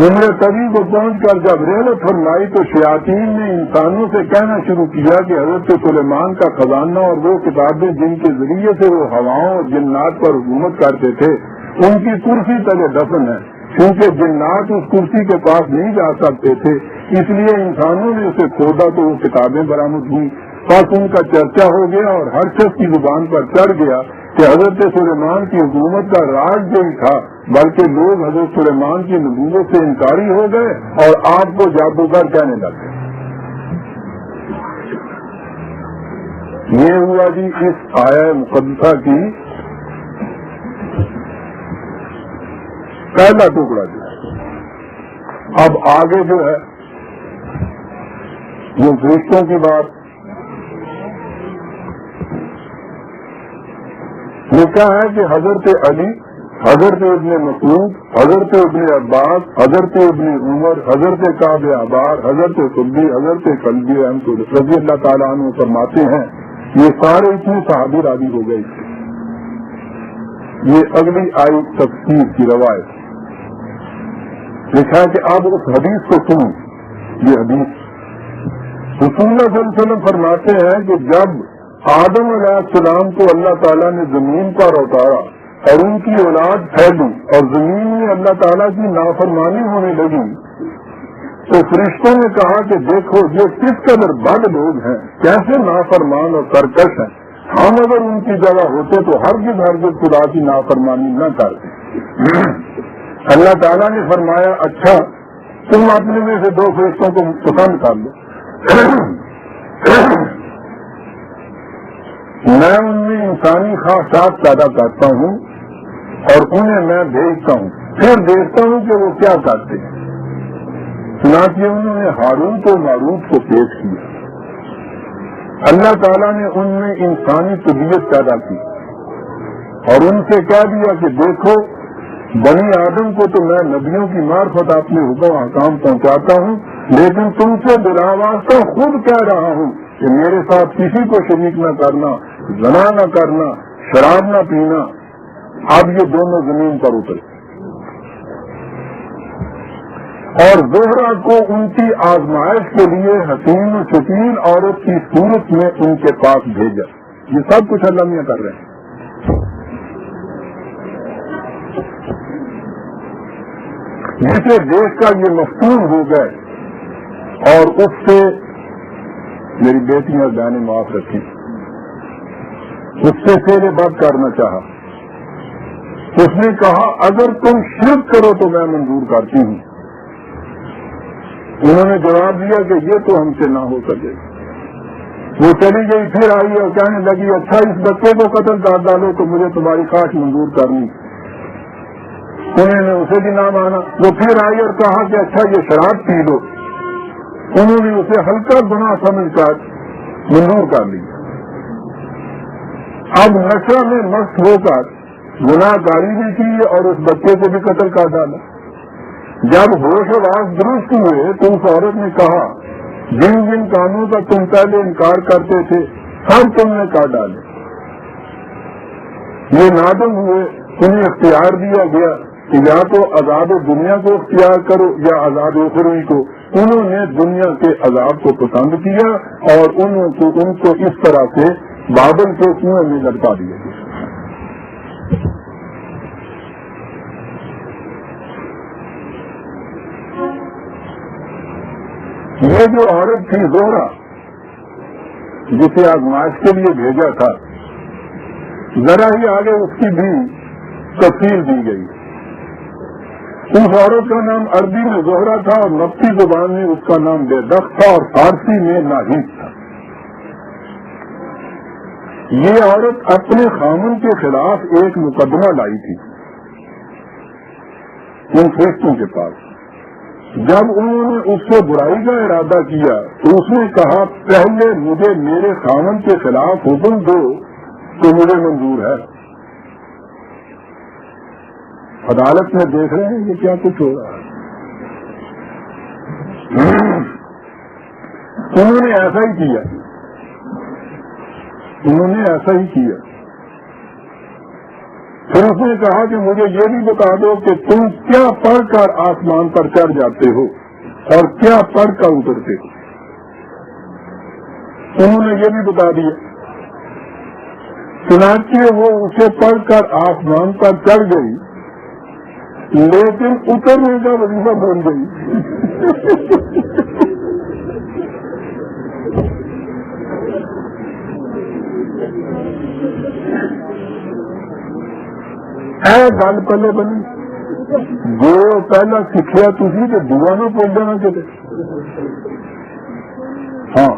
عمر طویل کو پہنچ کر جب رحلت فرمائی تو شیاطین نے انسانوں سے کہنا شروع کیا کہ حضرت سلیمان کا خزانہ اور وہ کتابیں جن کے ذریعے سے وہ ہواؤں اور جنات پر حکومت کرتے تھے ان کی کرسی تلے دفن ہے, کیونکہ جنات اس کرسی کے پاس نہیں جا سکتے تھے, اس لیے انسانوں نے اسے کھودا تو وہ کتابیں برآمد ہوئی. بس ان کا چرچا ہو گیا اور ہر شخص کی زبان پر چڑھ گیا کہ حضرت سلیمان کی حکومت کا راج جو ہی تھا, بلکہ لوگ حضرت سلیمان کی نبوت سے انکاری ہو گئے اور آپ کو جادوگر کہنے لگے. یہ ہوا جی اس آیہ مقدسہ کی پہلا ٹکڑا جو ہے. اب آگے جو ہے وہ فرشتوں کی بات لکھا ہے کہ حضرت علی, حضرت ابن مسعود, حضرت ابن عباس, حضرت ابن عمر, حضرت کعب احبار, حضرت صدی, حضرت قلبی رحمۃ رضی اللہ تعالیٰ عنہ فرماتے ہیں یہ سارے اتنے صحابی راضی ہو گئے. یہ اگلی آئی تفسیر کی روایت لکھا ہے کہ اب اس حدیث کو سنو. یہ حدیث رسول اللہ صلی اللہ علیہ وسلم فرماتے ہیں کہ جب آدم علیہ السلام کو اللہ تعالیٰ نے زمین پر اتارا اور ان کی اولاد پھیلی اور زمین میں اللہ تعالیٰ کی نافرمانی ہونے لگی تو فرشتوں نے کہا کہ دیکھو یہ کس قدر بد لوگ ہیں, کیسے نافرمان اور سرکش ہیں. ہم اگر ان کی جگہ ہوتے تو ہرگز خدا کی نافرمانی نہ کرتے۔ اللہ تعالیٰ نے فرمایا اچھا تم اپنے میں سے 2 فرشتوں کو پسند کر لو، میں ان میں انسانی خواہشات پیدا کرتا ہوں اور انہیں میں بھیجتا ہوں، پھر دیکھتا ہوں کہ وہ کیا کرتے ہیں۔ چنانچہ انہوں نے ہاروت و ماروت کو پیش کیا۔ اللہ تعالیٰ نے ان میں انسانی طبیعت پیدا کی اور ان سے کہہ دیا کہ دیکھو بنی آدم کو تو میں نبیوں کی معرفت اپنے حکم احکام پہنچاتا ہوں، لیکن تم سے بلا واسطہ خود کہہ رہا ہوں کہ میرے ساتھ کسی کو شریک نہ کرنا، زنا نہ کرنا، شراب نہ پینا۔ اب یہ دونوں زمین پر اترے اور زہرا کو ان کی آزمائش کے لیے حسین و شکیل عورت کی صورت میں ان کے پاس بھیجا۔ یہ سب کچھ اللہ میاں کر رہے ہیں۔ جسے دیکھ کر یہ مفتون ہو گئے اور اس سے میری بیٹیاں بہنیں معاف رکھی، اس سے پھر بات کرنا چاہا۔ اس نے کہا اگر تم شرک کرو تو میں منظور کرتی ہوں۔ انہوں نے جواب دیا کہ یہ تو ہم سے نہ ہو سکے۔ وہ چلی گئی، پھر آئی اور کہنے لگی اچھا اس بچے کو قتل کر ڈالو تو مجھے تمہاری خواہش منظور کرنی۔ انہوں نے اسے بھی نہ مانا۔ وہ پھر آئی اور کہا کہ اچھا یہ شراب پی لو۔ انہوں نے اسے ہلکا گناہ سمجھ کر منظور کر لیا۔ اب نشہ میں مست ہو کر گناہ گاری بھی کی اور اس بچے کو بھی قتل کر ڈالا۔ جب ہوش و واس درست ہوئے تو اس عورت نے کہا جن جن کاموں کا تم پہلے انکار کرتے تھے سب تم نے کر ڈالے۔ یہ نادم ہوئے، انہیں اختیار دیا گیا کہ یا تو عذاب دنیا کو اختیار کرو یا عذاب اخروی کو۔ انہوں نے دنیا کے عذاب کو پسند کیا اور ان کو اس طرح سے بابل کے کنویں میں لٹکا دیا گیا۔ یہ جو عورت تھی زہرا جسے آزمائش کے لیے بھیجا تھا، ذرا ہی آگے اس کی بھی تفصیل دی گئی۔ اس عورت کا نام عربی میں زہرا تھا اور نبطی زبان میں اس کا نام بیدخ تھا اور فارسی میں ناہید تھا۔ یہ عورت اپنے خامن کے خلاف ایک مقدمہ لائی تھی ان فرشتوں کے پاس۔ جب انہوں نے اس سے برائی کا ارادہ کیا تو اس نے کہا پہلے مجھے میرے خامن کے خلاف حکم دو تو مجھے منظور ہے۔ عدالت میں دیکھ رہے ہیں یہ کیا کچھ ہو رہا ہے۔ انہوں نے ایسا ہی کیا، انہوں نے ایسا ہی کیا۔ پھر اس نے کہا کہ مجھے یہ بھی بتا دو کہ تم کیا پڑھ کر آسمان پر چڑھ جاتے ہو اور کیا پڑھ کر اترتے ہو۔ انہوں نے یہ بھی بتا دیا۔ چنانچہ وہ اسے پڑھ کر آسمان پر چڑھ گئی لیکن اترنے کا وظیفہ بن گئی۔ گل پہلے بنی جو پہلا سیکھا تھی کہ دعا نہ پہنچ جانا کتنے۔ ہاں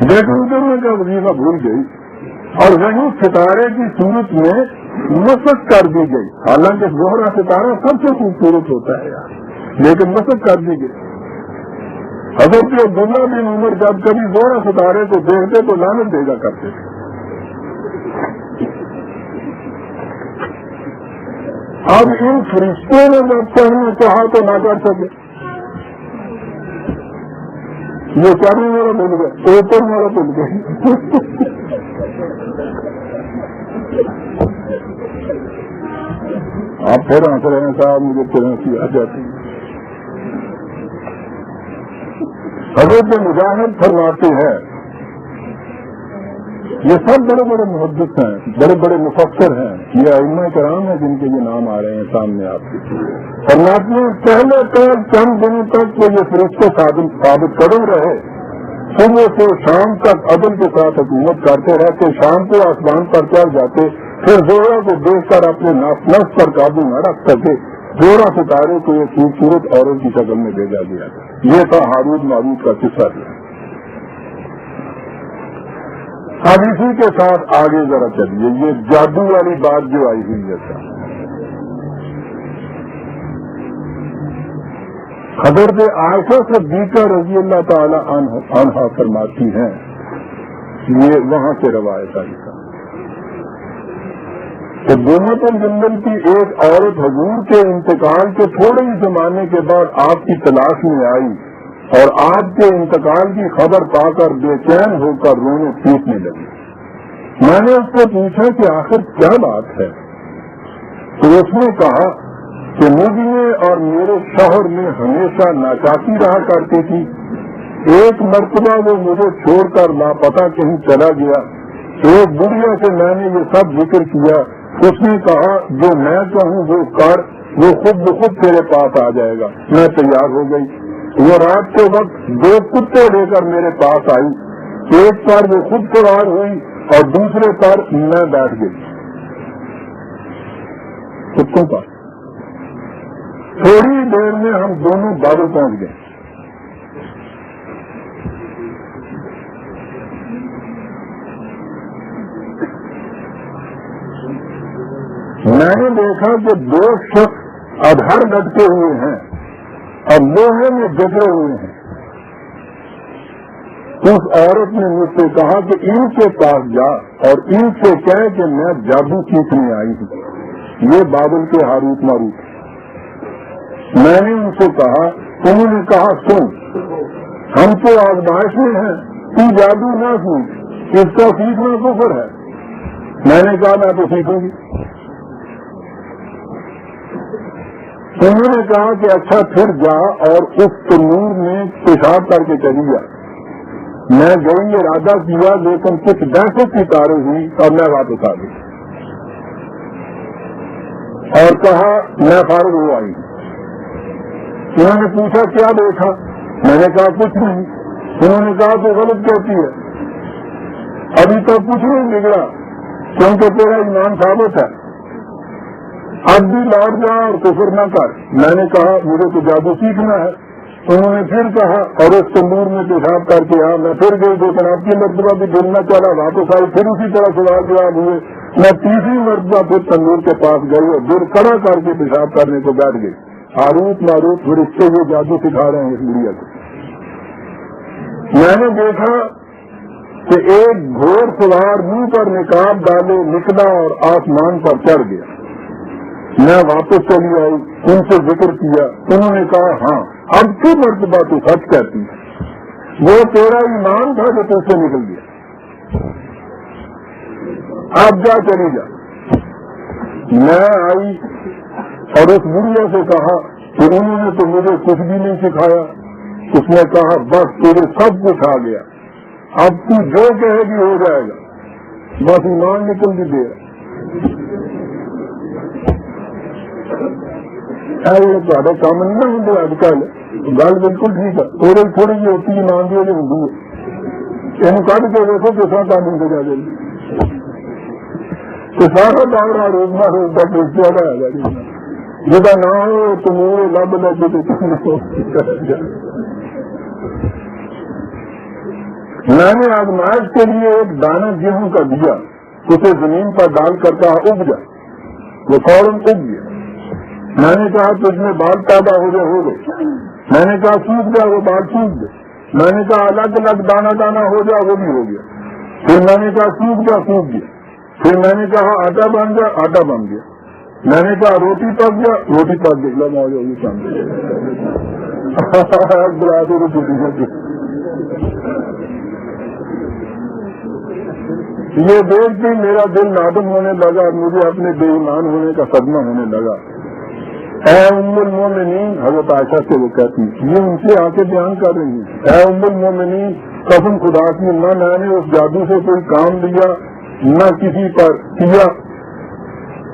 دیکھو اترنے کا وظیفہ بھول گئی اور وہیں ستارے کی صورت میں مسق کر دی گئی۔ حالانکہ زہرا ستارہ سب سے خوبصورت ہوتا ہے یار، لیکن مسق کر دی گئی۔ حضرت عبداللہ بن عمر جب کبھی زہرا ستارے کو دیکھتے تو لعنت بھیجا کرتے تھے۔ اب ان فرشتوں نے جب پڑھنا چاہا تو نہ کر سکے، یہ کرنے والا بن گئے، اوپر والا بن گئے۔ آپ پھر ہنس رہے ہیں صاحب، مجھے پھر ہنسی آ جاتی ہے۔ حضرت مجاہد فرماتے ہیں یہ سب بڑے بڑے محدث ہیں، بڑے بڑے مفسر ہیں، یہ ائمہ کرام ہیں جن کے یہ نام آ رہے ہیں سامنے آپ کے. فرماتے ہیں پہلے تو چند دنوں تک تو یہ فرشتے ثابت قدم رہے، صبح سے شام تک عدل کے ساتھ حکومت کرتے رہتے، شام کو آسمان پر چڑھ جاتے، پھر زورا کو دیکھ کر اپنے نفس پر قابو نہ رکھ سکے، زورا ستارے کو ایک خوبصورت عورت کی شکل میں بھیجا گیا. یہ تھا ہاروت ماروت کا قصہ. اب اسی کے ساتھ آگے ذرا چلیے، یہ جادو والی بات جو آئی ہوئی ہے. حضرت عائشہ صدیقہ رضی اللہ تعالی عنہا فرماتی ہیں، یہ وہاں سے روایت آئی تھا کہ دونت الجندل کی ایک عورت حضور کے انتقال کے تھوڑے ہی زمانے کے بعد آپ کی تلاش میں آئی اور آپ کے انتقال کی خبر پا کر بے چین ہو کر رونے پیٹنے لگی. میں نے اس سے پوچھا کہ آخر کیا بات ہے؟ تو اس نے کہا کہ مجھے اور میرے شوہر میں ہمیشہ ناچاکی رہا کرتی تھی. ایک مرتبہ وہ مجھے چھوڑ کر لاپتہ کہیں چلا گیا. ایک بڑھیا سے میں نے یہ سب ذکر کیا، اس نے کہا جو میں کہوں وہ کر، وہ خود بخود تیرے پاس آ جائے گا. میں تیار ہو گئی. وہ رات کے وقت 2 کتے لے کر میرے پاس آئی. ایک پر وہ خود سوار ہوئی اور دوسرے پر میں بیٹھ گئی کتوں پر. تھوڑی دیر میں ہم دونوں بابل پہنچ گئے. میں نے دیکھا کہ 2 شخص ادھر لٹکے ہوئے ہیں اور لوہے میں جکڑے ہوئے ہیں. اس عورت نے مجھ سے کہا کہ ان کے پاس جا اور ان سے کہے کہ میں جادو سیکھنے آئی ہوں. یہ بابل کے ہاروت ماروت. میں نے ان سے کہا، انہوں نے کہا سن ہم تو آزمائش میں ہیں، تو جادو نہ سیکھ، اس کا سیکھنا کفر ہے. میں نے کہا میں تو سیکھوں گی. انہوں نے کہا کہ اچھا پھر جا اور اس تنور میں پیشاب کر کے چلی جا. میں گئی، ارادہ کیا، لیکن کچھ دہشت کی تاریں ہوئی اور میں واپس آ گئی اور کہا میں فارغ ہو آئی. انہوں نے پوچھا کیا دیکھا؟ میں نے کہا کچھ نہیں. انہوں نے کہا تو غلط کہتی ہے، ابھی تک کچھ نہیں بگڑا کیونکہ تیرا ایمان ثابت ہے، اب بھی لوٹ جا اور کفر نہ کر. میں نے کہا مجھے تو جادو سیکھنا ہے. انہوں نے پھر کہا اور اس تندور میں پیشاب کر کے میں پھر گئی. 2 اب کی مرتبہ بھی دل نہ چلا، واپس آئی، پھر اسی طرح سوال جواب ہوئے. میں تیسری مرتبہ پھر تندور کے پاس گئی اور دل کڑا کر کے پیشاب کرنے کو بیٹھ گئی. ہاروت ماروت فرشتے وہ جادو سکھا رہے ہیں اس بڑھیا کو. میں نے دیکھا کہ ایک گھوڑ سوار منہ پر نقاب ڈالے نکلا اور آسمان پر چڑھ گیا. میں واپس چلی آئی، ان سے ذکر کیا. انہوں نے کہا ہاں اب کی مرتبہ تو سچ کہتی ہے، وہ تیرا ایمان تھا جو تجھ سے نکل گیا، اب جا چلی جا. میں آئی اور اس بڑھیا سے کہا کہ انہوں نے تو مجھے کچھ بھی نہیں سکھایا. اس نے کہا بس تیرے سب کچھ آ گیا، اب تو جو کہے گی ہو جائے گا، بس ایمان نکل بھی دے. تھوڑا کام نہیں نہ ہوں اج کل گل بالکل ٹھیک ہے. تھوڑی تھوڑی جی ہوتی ایمان دی والی ہوں یہ کھ کے دیکھو کسان تعلیم سے جا جائے تو سارا ڈانگڑا روزمہ روز کا پوچھتا ہے جہاں نہ ہو تو میرے لب لگ. میں نے آزمائش کے لیے ایک دانہ گیہوں کا دیا، اسے زمین پر ڈال کر کہا اگ جا، وہ فوراً اگ گیا. میں نے کہا تجھ میں بال پیدا ہو گئے. میں نے کہا سوکھ جا، وہ بال سوکھ گئے. میں نے کہا الگ الگ دانا دانا ہو جا، وہ بھی ہو گیا. پھر میں نے کہا سوکھ جا، سوکھ گیا. پھر میں نے کہا آٹا بن گیا، آٹا بن گیا. میں نے کہا روٹی پک گیا، روٹی پک گئی. لگا ہوگی سامنے بلا دو روٹی. یہ دیکھ کے میرا دل نادم ہونے لگا، مجھے اپنے بے ایمان ہونے کا صدمہ ہونے لگا. اے ام المومنین، حضرت عائشہ سے وہ کہتی، یہ ان سے آ کے بیان کر رہی ہیں، اے ام المومنین قسم خدا کی نہ میں نے اس جادو سے کوئی کام لیا، نہ کسی پر کیا،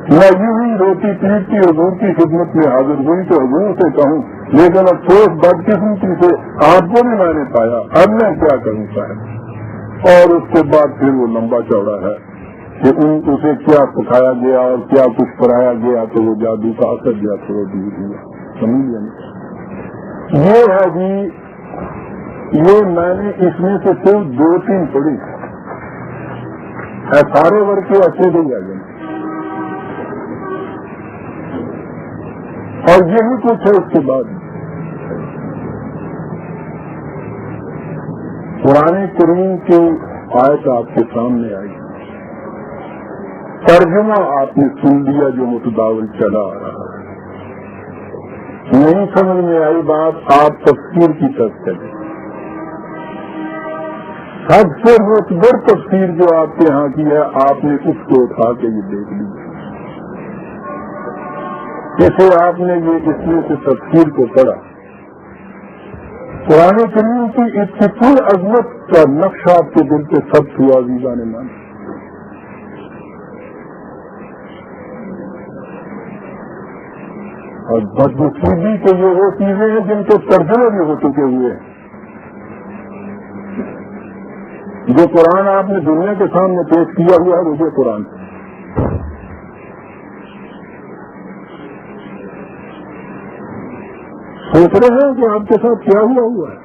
میں یوں ہی روٹی پیٹ کی حضور کی خدمت میں حاضر ہوئی تو حضور سے کہوں، لیکن افسوس بدقسمتی سے آپ کو بھی میں نے پایا، اب میں کیا کروں صاحب۔ اور اس کے بعد پھر وہ لمبا چوڑا ہے کہ اسے کیا سکھایا گیا اور کیا کچھ کرایا گیا تو وہ جادو کا اثر گیا تو وہ دور ہوا، سمجھ لیں۔ یہ ہے جی، یہ میں نے اس میں سے صرف 2-3 پڑھی، سارے ورقے اچھے نہیں آ گئے، اور یہی کچھ ہے۔ اس کے بعد قرآن کریم کی آیت آپ کے سامنے آئی، ترجمہ آپ نے سن لیا جو متداول چلا آ رہا ہے، نہیں سمجھ میں آئی بات آپ تفسیر کی طرف چلیں۔ سب سے معتبر تفسیر جو آپ کے یہاں کی ہے آپ نے اس کو اٹھا کے یہ دیکھ لیا، جیسے آپ نے یہ اس میں سے تفسیر کو پڑھا، قرآن کریم کی اس کی پور عظمت کا نقشہ آپ کے دل پہ سب سے عزیزہ نے مانا۔ اور بدنصیبی کے یہ وہ چیزیں ہیں جن کے ترجمے بھی ہو چکے ہوئے ہیں، جو قرآن آپ نے دنیا کے سامنے پیش کیا ہوا ہے وہ قرآن سوچ رہے ہیں کہ آپ کے ساتھ کیا ہوا ہے۔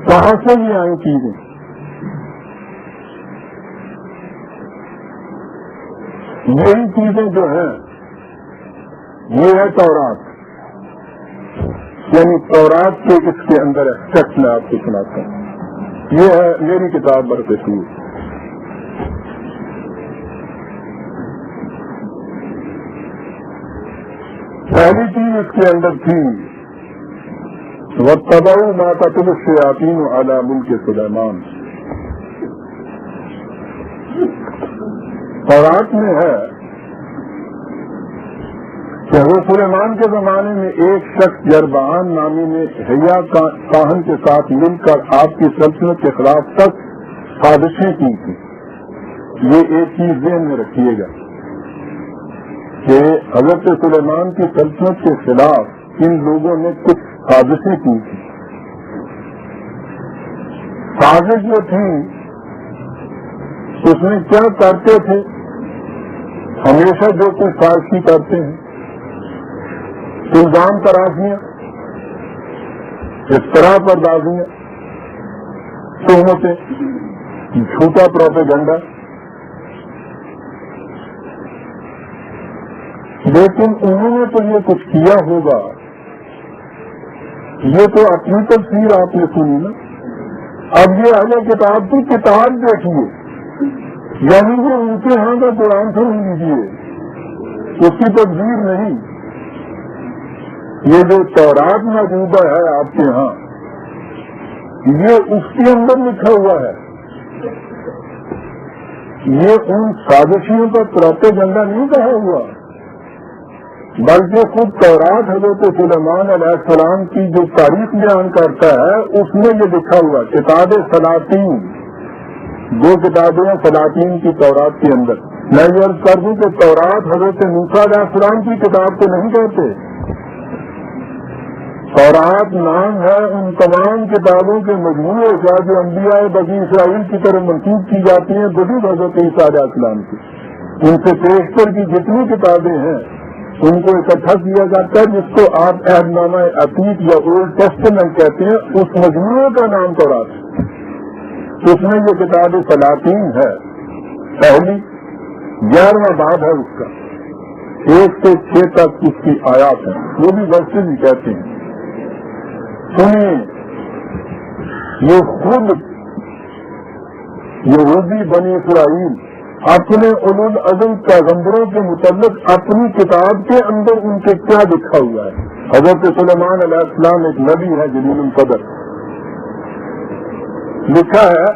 کہاں سے یہ آئی چیزیں؟ یہی چیزیں جو ہیں یہ ہے تورات، یعنی تورات کے اس کے اندر ایکسپیکٹ میں آپ کو سناتا ہوں، یہ ہے میری کتاب برکشور۔ پہلی چیز اس کے اندر تھی وَاتَّبَعُوا مَا تَتْلُو الشَّيَاطِينُ عَلَى مُلْكِ سُلَيْمَانَ۔ تورات میں ہے کہ وہ سلیمان کے زمانے میں ایک شخص یربعام نامی نے حیا کاہن کے ساتھ مل کر آپ کی سلطنت کے خلاف تک سازشیں کی تھی۔ یہ ایک چیز ذہن میں رکھیے گا کہ حضرت سلیمان کی سلطنت کے خلاف ان لوگوں نے کچھ سازشیں کی تھی۔ سازش جو تھی اس میں کیا کرتے تھے، ہمیشہ جو کچھ سازشی کرتے ہیں، الزام تراشیاں، افتراء پردازیاں، تہمتیں، جھوٹا پروپیگنڈا، لیکن انہوں نے تو یہ کچھ کیا ہوگا، یہ تو اپنی تفسیر آپ نے سنی نا۔ اب یہ اہل کتاب کی کتاب دیکھیے، یعنی وہ ان کے ہاں کا قرآن سن لیجیے، اس کی تفسیر نہیں۔ یہ جو تورات موجودہ ہے آپ کے ہاں، یہ اس کے اندر لکھا ہوا ہے، یہ ان سازشیوں کا پروپیگنڈا نہیں کہا ہوا، بلکہ خود تورات حضرت سلیمان علیہ السلام کی جو تاریخ بیان کرتا ہے اس میں یہ لکھا ہوا، کتاب سلاطین، 2 کتابیں سلاطین کی تورات کے اندر۔ میں یہ عرض کر دوں کہ تورات حضرت موسیٰ علیہ السلام کی کتاب کو نہیں کہتے، تورات نام ہے ان تمام کتابوں کے مجموعے کا جو انبیاء بنی اسرائیل کی طرف منسوب کی جاتی ہیں بجز حضرت عیسیٰ علیہ السلام کی۔ ان سے پیشتر کی جتنی کتابیں ہیں ان کو اکٹھا کیا جاتا ہے، جس کو آپ عہد نامہ عتیق یا اولڈ ٹیسٹمنٹ کہتے ہیں، اس مجموعے کا نام تورات ہے۔ اس میں یہ کتاب سلاطین ہے، پہلی 11واں باب ہے اس کا، 1 سے 6 تک اس کی آیات ہیں، وہ بھی ورسز ہی کہتے ہیں۔ سنیے، یہ خود یہودی بنی اسرائیل اپنے اولو العزم پیغمبروں کے متعلق اپنی کتاب کے اندر ان کے کیا لکھا ہوا ہے۔ حضرت سلیمان علیہ السلام ایک نبی ہے جلیل القدر، لکھا ہے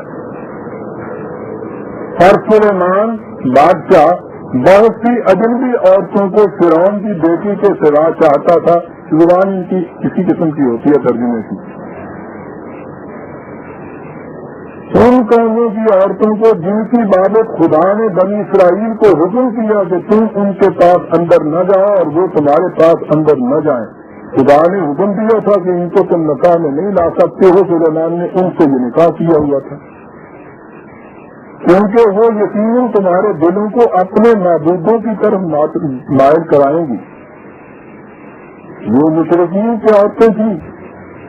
ہر سلیمان بادشاہ بہت سی اجنبی عورتوں کو فرعون کی بیٹی کے سوا چاہتا تھا. زبان ان کی کسی قسم کی ہوتی ہے ترجمے کی. ان قوموں کی عورتوں کو جن کی بابت خدا نے بنی اسرائیل کو حکم کیا کہ تم ان کے پاس اندر نہ جاؤ اور وہ تمہارے پاس اندر نہ جائیں. خدا نے حکم دیا تھا کہ ان کو تم نکاح میں نہیں لا سکتے ہو. سلیمان نے ان سے یہ نکاح کیا ہوا تھا کیونکہ وہ یقیناً تمہارے دلوں کو اپنے معبودوں کی طرف مائل کرائیں گی. وہ مشرکین کی عورتیں تھیں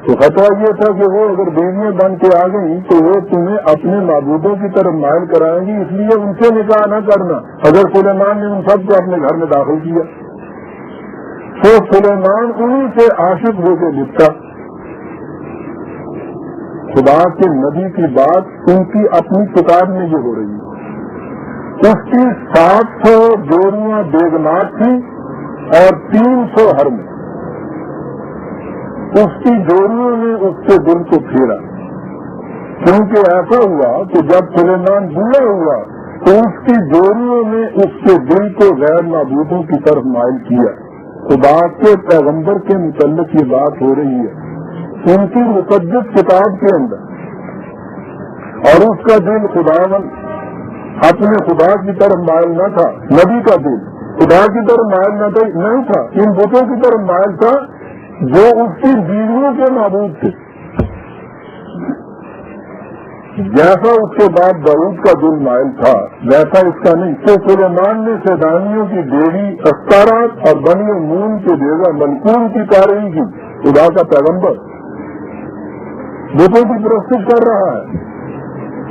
تو خطرہ یہ تھا کہ وہ اگر بیویاں بن کے آ گئیں تو وہ تمہیں اپنے معبودوں کی طرف مائل کرائیں گی. اس لیے ان سے نکاح نہ کرنا. اگر سلیمان نے ان سب کو اپنے گھر میں داخل کیا تو سلیمان انہیں سے عاشق ہو کے لپٹا. خدا کے نبی کی بات ان کی اپنی کتاب میں یہ ہو رہی ہے. اس کی 700 جوڑیاں بیگمات تھیں اور 300 حرم. اس کی جوڑیوں نے اس کے دل کو پھیرا کیونکہ ایسا ہوا کہ جب سلیمان بوڑھا ہوا تو اس کی جوڑیوں نے اس کے دل کو غیر معبودوں کی طرف مائل کیا. خدا کے پیغمبر کے متعلق یہ بات ہو رہی ہے ان کی مقدس کتاب کے اندر. اور اس کا دل خداوند اپنے خدا کی طرف مائل نہ تھا. نبی کا دل خدا کی طرف مائل نہیں تھا. ان بتوں کی طرف مائل تھا جو اس کی بیویوں کے معبود تھے. جیسا اس کے بعد داؤد کا دل مائل تھا ویسا اس کا نہیں. تو سلیمان نے سیدانیوں کی دیوی استارات اور بنی مون کے بیوہ ملکون کی پیروی کی. خدا کا پیغمبر بتوں کی پرستش کر رہا ہے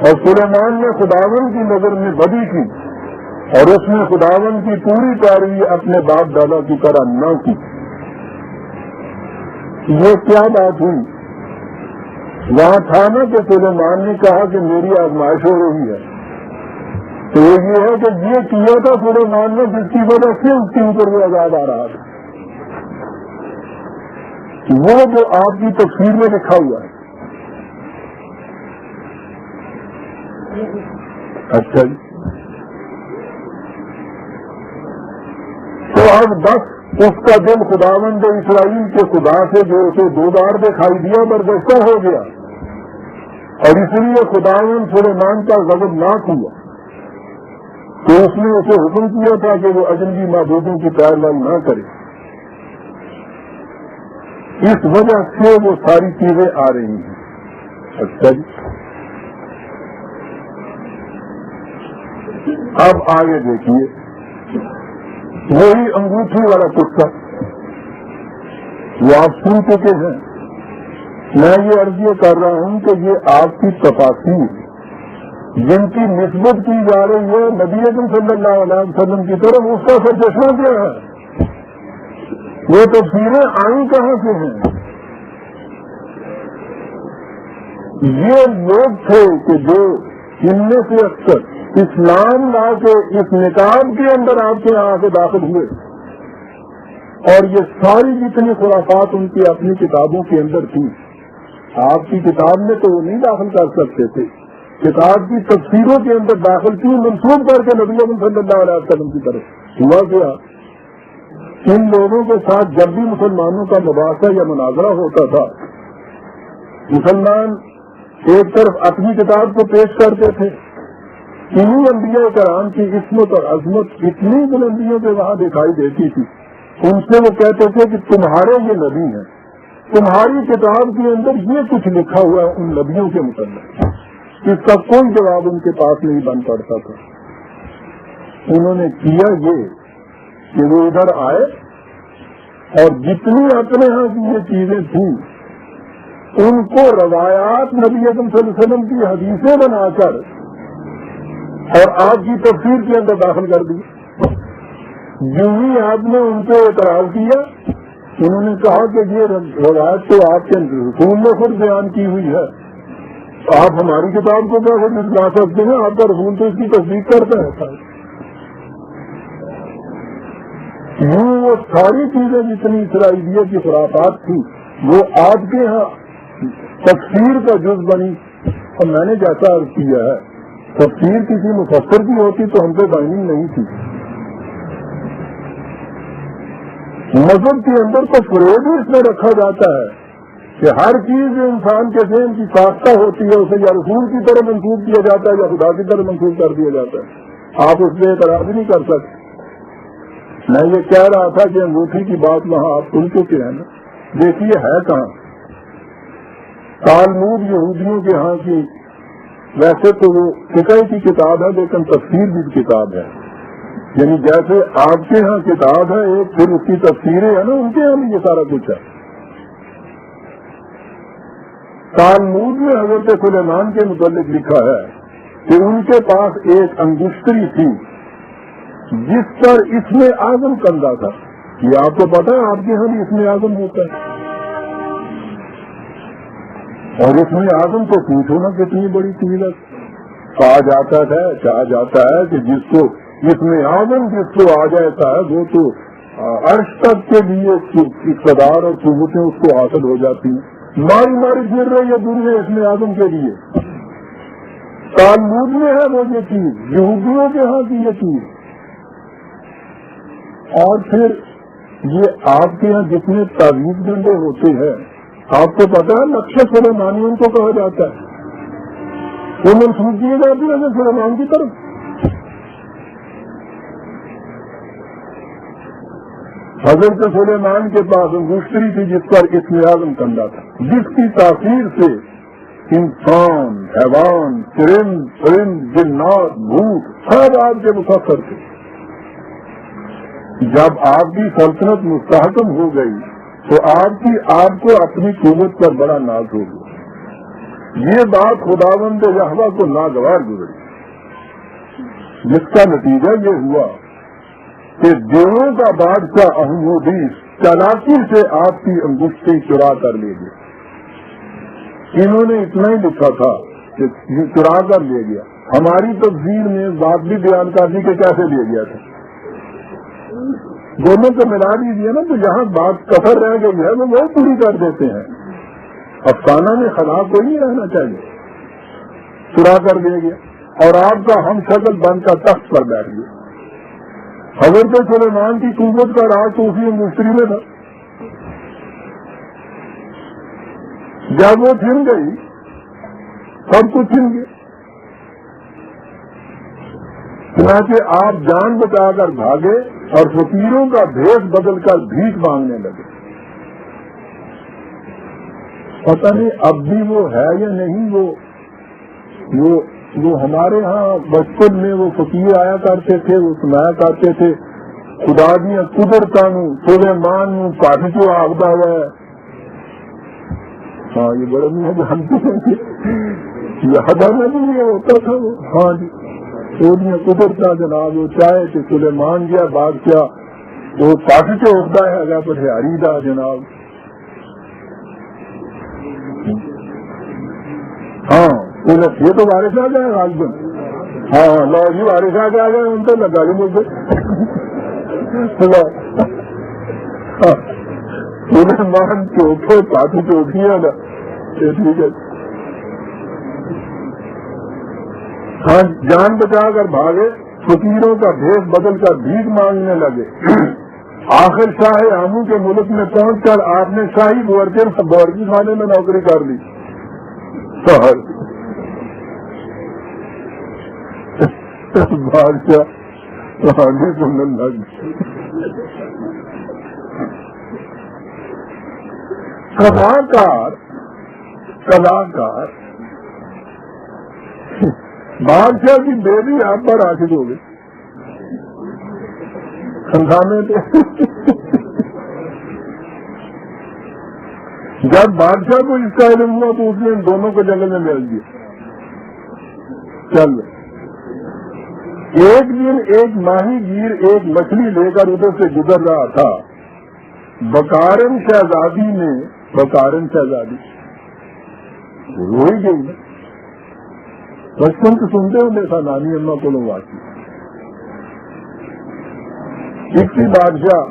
اور سلیمان نے خداون کی نظر میں بدی کی اور اس نے خداون کی پوری پیروی اپنے باپ دادا کی طرح نہ کی. یہ کیا بات ہوئی؟ وہاں تھا نا کہ سلیمان نے کہا کہ میری آزمائش ہو رہی ہے. تو یہ ہے کہ یہ کیا تھا سلیمان نے جس کی وجہ سے اس کے اوپر وہ عذاب آ رہا تھا. وہ جو آپ کی تفسیر میں لکھا ہوا ہے. اچھا جی. تو اب بس اس کا دل خداوند اسرائیل کے خدا سے جو اسے 2 بار دکھائی دیا برگشتہ ہو گیا اور اس لیے خداوند سلیمان کا غضبناک ہوا. تو اس نے اسے حکم کیا تھا کہ وہ اجنبی معبودوں کی پیروی نہ کرے. اس وجہ سے وہ ساری چیزیں آ رہی ہیں. اچھا جی. اب آگے دیکھیے وہی انگوٹھی والا قصہ وہ آپ سن چکے ہیں. میں یہ عرض کر رہا ہوں کہ یہ آپ کی تفاسیر جن کی نسبت کی جا رہی ہے نبی اکرم صلی اللہ علیہ وسلم کی طرف اس کا سرچشمہ کیا ہے؟ وہ تفسیریں آئی کہاں سے ہیں؟ یہ لوگ تھے کہ جو ان میں سے اکثر اسلام لا کے اس نکاب کے اندر آپ کے یہاں سے داخل ہوئے اور یہ ساری جتنی خرافات ان کی اپنی کتابوں کے اندر تھی. آپ کی کتاب میں تو وہ نہیں داخل کر سکتے تھے. کتاب کی تفسیروں کے اندر داخل کی منسوخ کر کے نبی صلی اللہ علیہ وسلم کی طرف ہوا گیا. ان لوگوں کے ساتھ جب بھی مسلمانوں کا مباحثہ یا مناظرہ ہوتا تھا مسلمان ایک طرف اپنی کتاب کو پیش کرتے تھے. انہیں انبیاء کرام کی عصمت اور عظمت اتنی بلندیوں پہ وہاں دکھائی دیتی تھی. ان سے وہ کہتے تھے کہ تمہارے یہ نبی ہیں, تمہاری کتاب کے اندر یہ کچھ لکھا ہوا ہے ان نبیوں کے متعلق. اس کا کوئی جواب ان کے پاس نہیں بن پڑتا تھا. انہوں نے کیا یہ کہ وہ ادھر آئے اور جتنی اپنے ہاں کی یہ چیزیں تھیں ان کو روایات نبی اکرم صلی اللہ علیہ وسلم کی حدیثیں بنا کر اور آپ کی تفسیر کے اندر داخل کر دی. جو ہی آپ نے ان کو اعتراض کیا انہوں نے کہا کہ یہ روایت تو آپ کے رسول نے خود بیان کی ہوئی ہے, آپ ہماری کتاب کو کیسے جھٹلا سکتے ہیں؟ آپ کا رسول تو اس کی تصدیق کرتا ہے. یوں وہ ساری چیزیں جتنی اسرائیلیت کی خرافات تھی وہ آپ کے یہاں تفسیر کا جز بنی. اور میں نے جیسا عرض کیا ہے تفسیر کسی مفسر کی ہوتی تو ہم پہ بائننگ نہیں تھی, مذہب کے اندر تو فریب ہی اس میں رکھا جاتا ہے کہ ہر چیز انسان کے ذہن کی ساختہ ہوتی ہے اسے یا رسول کی طرف منسوخ کیا جاتا ہے یا خدا کی طرف منسوخ کر دیا جاتا ہے. آپ اس پہ اعتراض نہیں کر سکتے. میں یہ کہہ رہا تھا کہ انگوٹھی کی بات وہاں آپ سن چکے ہیں نا. دیکھیے ہے کہاں تالمود یہودیوں کے ہاں کی. ویسے تو وہ فقہ کی کتاب ہے لیکن تفسیر بھی کتاب ہے. یعنی جیسے آپ کے ہاں کتاب ہے ایک پھر اس کی تفسیریں ہیں نا ان کے یہاں بھی یہ سارا کچھ ہے. تالمود میں حضرت سلیمان کے متعلق لکھا ہے کہ ان کے پاس ایک انگشتری تھی جس پر اسم اعظم کندہ تھا. یہ آپ کو پتا ہے آپ کے یہاں بھی اسم اعظم ہوتا ہے. اور اسم اعظم کو پوچھو نا کتنی بڑی چیز ہے. کہا جاتا ہے کہ جس کو اسم اعظم جس کو آ جاتا ہے وہ تو عرش تک کے لیے اقتدار اور قوتیں اس کو حاصل ہو جاتی ہیں. ماری گر رہی ہے دنیا اسم اعظم کے لیے. تالمود میں ہے وہ یہ چیز, یہودیوں کے ہاں کی یہ چیز. اور پھر یہ آپ کے یہاں جتنے تعویذ ڈنڈے ہوتے ہیں آپ کو پتا ہے نقش سلیمانی ان کو کہا جاتا ہے. وہ منسوخ کیے جاتے ہیں سلیمان کی طرف. حضرت سلیمان کے پاس انگشتری تھی جس پر اسم اعظم کندہ تھا, جس کی تاثیر سے انسان, حیوان, پرند, جنات, بھوت سب آپ کے مسخر تھے. جب آپ کی سلطنت مستحکم ہو گئی تو آپ کو اپنی قوت پر بڑا ناز ہو گیا. یہ بات خداوند یہوہ کو ناگوار گزری, جس کا نتیجہ یہ ہوا کہ دیووں کا بادشاہ احمودیس چالاکی سے آپ کی انگشتی چرا کر لے گیا. انہوں نے اتنا ہی لکھا تھا کہ چرا کر لے گیا. ہماری تفسیر میں بات بھی بیان کر دی کہ کیسے لے گیا تھا. دونوں کو ملا دیجیے نا تو جہاں بات کفر رہ گئی ہے وہ پوری کر دیتے ہیں. افسانہ میں خلاف کوئی نہیں رہنا چاہیے. چرا کر لے گیا اور آپ کا ہم شکل بن کر تخت پر بیٹھ گیا. حضرت سلیمان کی قوت کا راز تو اسی انگشتری میں تھا. جب وہ چھن گئی سب کچھ چھن گیا. چنانچہ آپ جان بچا کر بھاگے اور فقیروں کا بھیس بدل کر بھیک مانگنے لگے. پتہ نہیں اب بھی وہ ہے یا نہیں. وہ ہمارے ہاں بچپن میں وہ فقیر آیا کرتے تھے, وہ سنایا کرتے تھے خدا دیا قدرتاں سلیمان کاٹ جو آگتا ہوا ہے. ہاں یہ بڑے نہیں جانتے ہیں یاد آنا بھی یہ ہوتا تھا وہ. ہاں جی وہ قدرتا جناب وہ چاہے کہ سلیمان گیا بادشاہ وہ کاٹ کے اٹھتا ہے اگر پٹھیاری دا جناب. ہاں یہ تو وارث آ گئے غالباً. ہاں لو جی وارث آ گئے ان کو لگا لیں مجھے سلیمان چوکھے کاٹی چوکھیاں نا ٹھیک ہے. ہاں جان بچا کر بھاگے, فقیروں کا بھیس بدل کر بھیک مانگنے لگے. آخر شاہ آمو کے ملک میں پہنچ کر آپ نے شاہی بورگی خانے میں نوکری کر لی. بادشاہ کہانی سننے لگ. کلاکار بادشاہ کی بیٹی آپ پر عاشق ہو گئی. خانے پہ جب بادشاہ کو اس کا علم ہوا تو اس نے ان دونوں کو جنگل میں مل دیا. چل ایک دن ایک ماہی گیر ایک مچھلی لے کر ادھر سے گزر رہا تھا. بکارن شہزادی روئی گئی. بچپن تو سنتے ہوں دیکھا نانی اما کو لوگ آتی. ایک ہی بادشاہ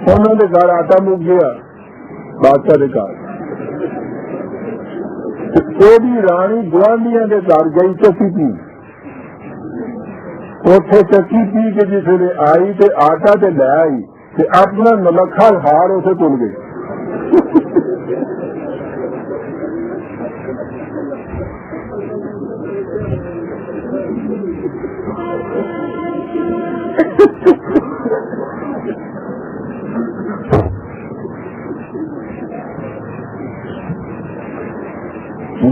انہوں نے گھر آٹا مک گیا. بادشاہ نے کہا رانی گوانڈیاں کے گھر گئی چکی تھی. اوتھے چکی پی کے جس ویلے آئی تے آٹا تے لے آئی تے اپنا نلکھا ہار اسے تل گئی.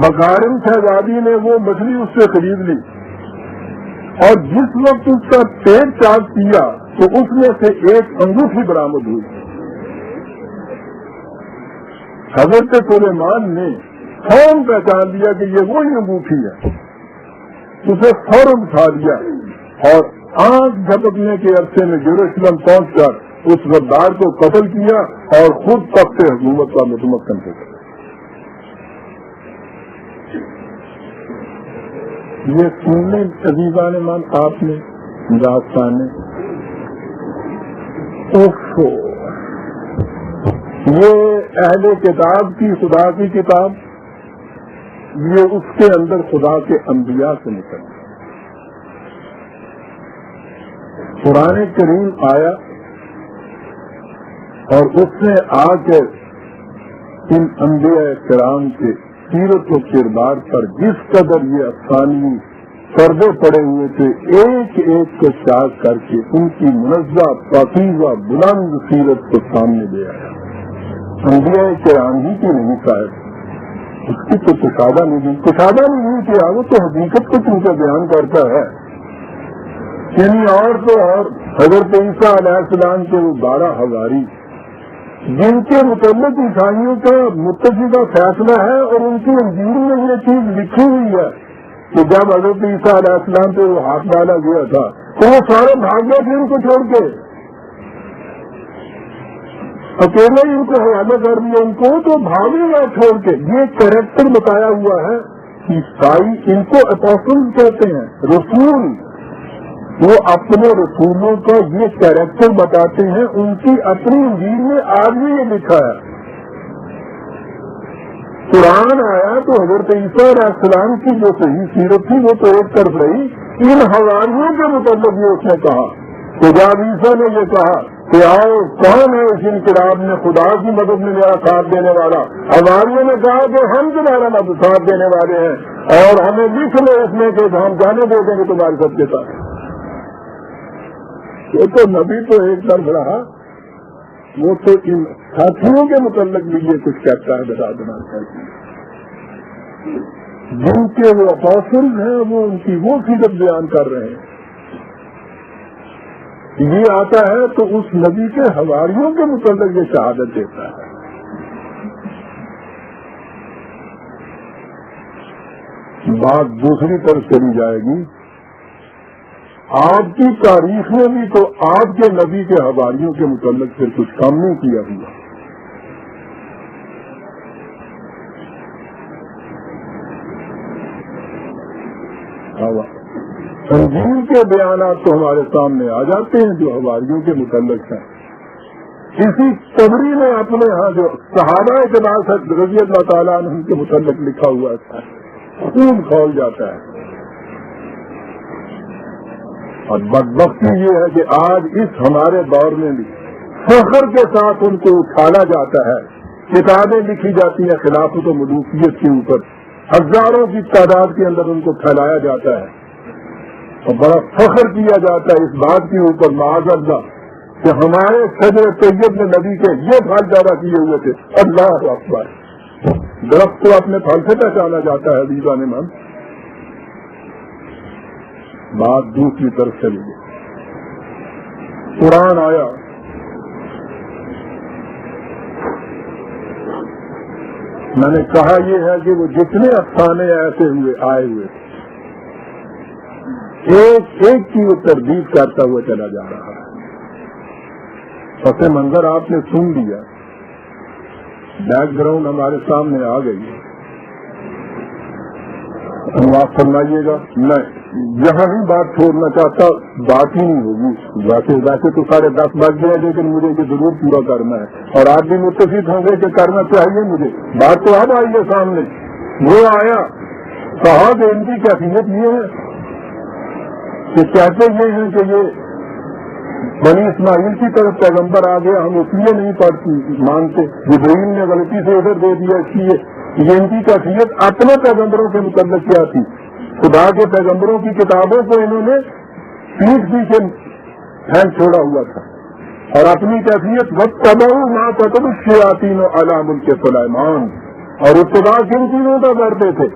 مکارم شہزادی نے وہ مچھلی اس سے خرید لی اور جس وقت اس کا پیٹ چاک کیا تو اس میں سے ایک انگوٹھی برآمد ہوئی. حضرت سلیمان نے فوراً پہچان لیا کہ یہ وہی انگوٹھی ہے. اسے فوراً اٹھا لیا اور آنکھ جھپکنے کے عرصے میں یروشلم پہنچ کر اس غدار کو قتل کیا اور خود تخت حکومت کا متمکن ہو گیا. یہ سننے عزیزان مان آپ نے داستانے یہ اہل کتاب کی خدا کی کتاب، یہ اس کے اندر خدا کے انبیاء سے نکل. قرآن کریم آیا اور اس نے آ کے ان انبیاء کرام کے سیرت و کردار پر جس قدر یہ افسانوی پردے پڑے ہوئے تھے ایک ایک کو شاذ کر کے ان کی منزہ پاکیزہ بلند سیرت کو سامنے لے آیا. انبیاء کرام ہی کی نہیں شاید اس کی تو کشادہ نہیں کیا، وہ تو حقیقت کو چونکہ بیان کرتا ہے. یعنی اور تو اور حضرت عیسیٰ علیہ السلام کے وہ 12 حواری جن کے متعلق عیسائیوں کا متفقہ فیصلہ ہے اور ان کی انجیل میں یہ چیز لکھی ہوئی ہے کہ جب حضرت عیسیٰ علیہ السلام پہ وہ ہاتھ ڈالا گیا تھا تو وہ سارے بھاگ گئے تھے ان کو چھوڑ کے، اکیلے ان کو حوالے کر دیا ان کو تو بھاگے گئے چھوڑ کے. یہ کریکٹر بتایا ہوا ہے. عیسائی ان کو اپوسٹل کہتے ہیں، رسول. وہ اپنے رسولوں کا یہ کیریکٹر بتاتے ہیں. ان کی اپنی انجیل میں آج بھی یہ لکھا ہے. قرآن آیا تو حضرت عیسیٰ علیہ السلام کی جو صحیح سیرت تھی وہ تو ایک طرف رہی. ان حواریوں کے متعلق یہ اس نے کہا کہ جب عیسیٰ نے یہ کہا کہ آؤ کون ہے اس انقلاب میں خدا کی مدد میں میرا ساتھ دینے والا، حواریوں نے کہا کہ ہم تمہارا ساتھ دینے والے ہیں اور ہمیں لکھ لو اس میں کہ ہم جانے دے دیں گے تمہارے سب کے ساتھ. وہ تو نبی تو ایک طرف رہا، وہ تو ان ساتھیوں کے متعلق بھی یہ کچھ کہتا ہے بتا دینا چاہیے. جن کے وہ اپوسٹل ہیں وہ ان کی وہ سیرت بیان کر رہے ہیں. یہ آتا ہے تو اس نبی کے حواریوں کے متعلق یہ شہادت دیتا ہے. بات دوسری طرف چلی جائے گی. آپ کی تاریخ میں بھی تو آپ کے نبی کے حواریوں کے متعلق پھر کچھ کام نہیں کیا ہوا. انجیل کے بیانات تو ہمارے سامنے آ جاتے ہیں جو حواریوں کے متعلق ہیں. کسی تبری نے اپنے ہاں جو صحابہ اقبال رضی اللہ تعالیٰ عنہ کے متعلق لکھا ہوا تھا خون کھول جاتا ہے. اور بدبختی یہ ہے کہ آج اس ہمارے دور میں بھی فخر کے ساتھ ان کو اچھالا جاتا ہے. کتابیں لکھی جاتی ہیں خلافت و ملوکیت کے اوپر، ہزاروں کی تعداد کے اندر ان کو پھیلایا جاتا ہے اور بڑا فخر کیا جاتا ہے اس بات کے اوپر معاذ اللہ کہ ہمارے صدر طیب نے نبی کے یہ پھل پیدا کیے ہوئے تھے. اللہ اکبر. درخت کو اپنے پھل سے پہچانا جاتا ہے عزیزان من. بات دوسری طرف چلی گئی. قرآن آیا میں نے کہا یہ ہے کہ وہ جتنے افسانے ایسے آئے ہوئے ایک ایک کی وہ تردید کرتا ہوا چلا جا رہا ہے. پس منظر آپ نے سن لیا، بیک گراؤنڈ ہمارے سامنے آ گئی. آپ فرمائیے گا میں یہاں ہی بات چھوڑنا چاہتا، بات ہی نہیں ہوگی. ویسے تو 10:30 بج گئے لیکن مجھے یہ ضرور پورا کرنا ہے اور آپ بھی متفق ہوں گے کہ کرنا چاہیے مجھے. بات تو اب آئی ہے سامنے. وہ آیا کہا کہ ان کی کیفیت یہ ہے کہ کہتے یہ ہیں کہ یہ بنی اسماعیل کی طرف پیغمبر آ گیا، ہم اس لیے نہیں مانتے، جبرائیل نے غلطی سے ادھر دے دیا، اس لیے یہ ان کی کیفیت اپنے پیغمبروں کے متعلق کیا تھی؟ خدا کے پیغمبروں کی کتابوں کو انہوں نے پیٹھ پیچھے پھینک چھوڑا ہوا تھا، اور اپنی کیفیت وَاتَّبَعُوا مَا تَتْلُو الشَّيَاطِينُ عَلَىٰ مُلْكِ سُلَيْمَانَ، اور اتباع کن چیزوں کا کرتے تھے؟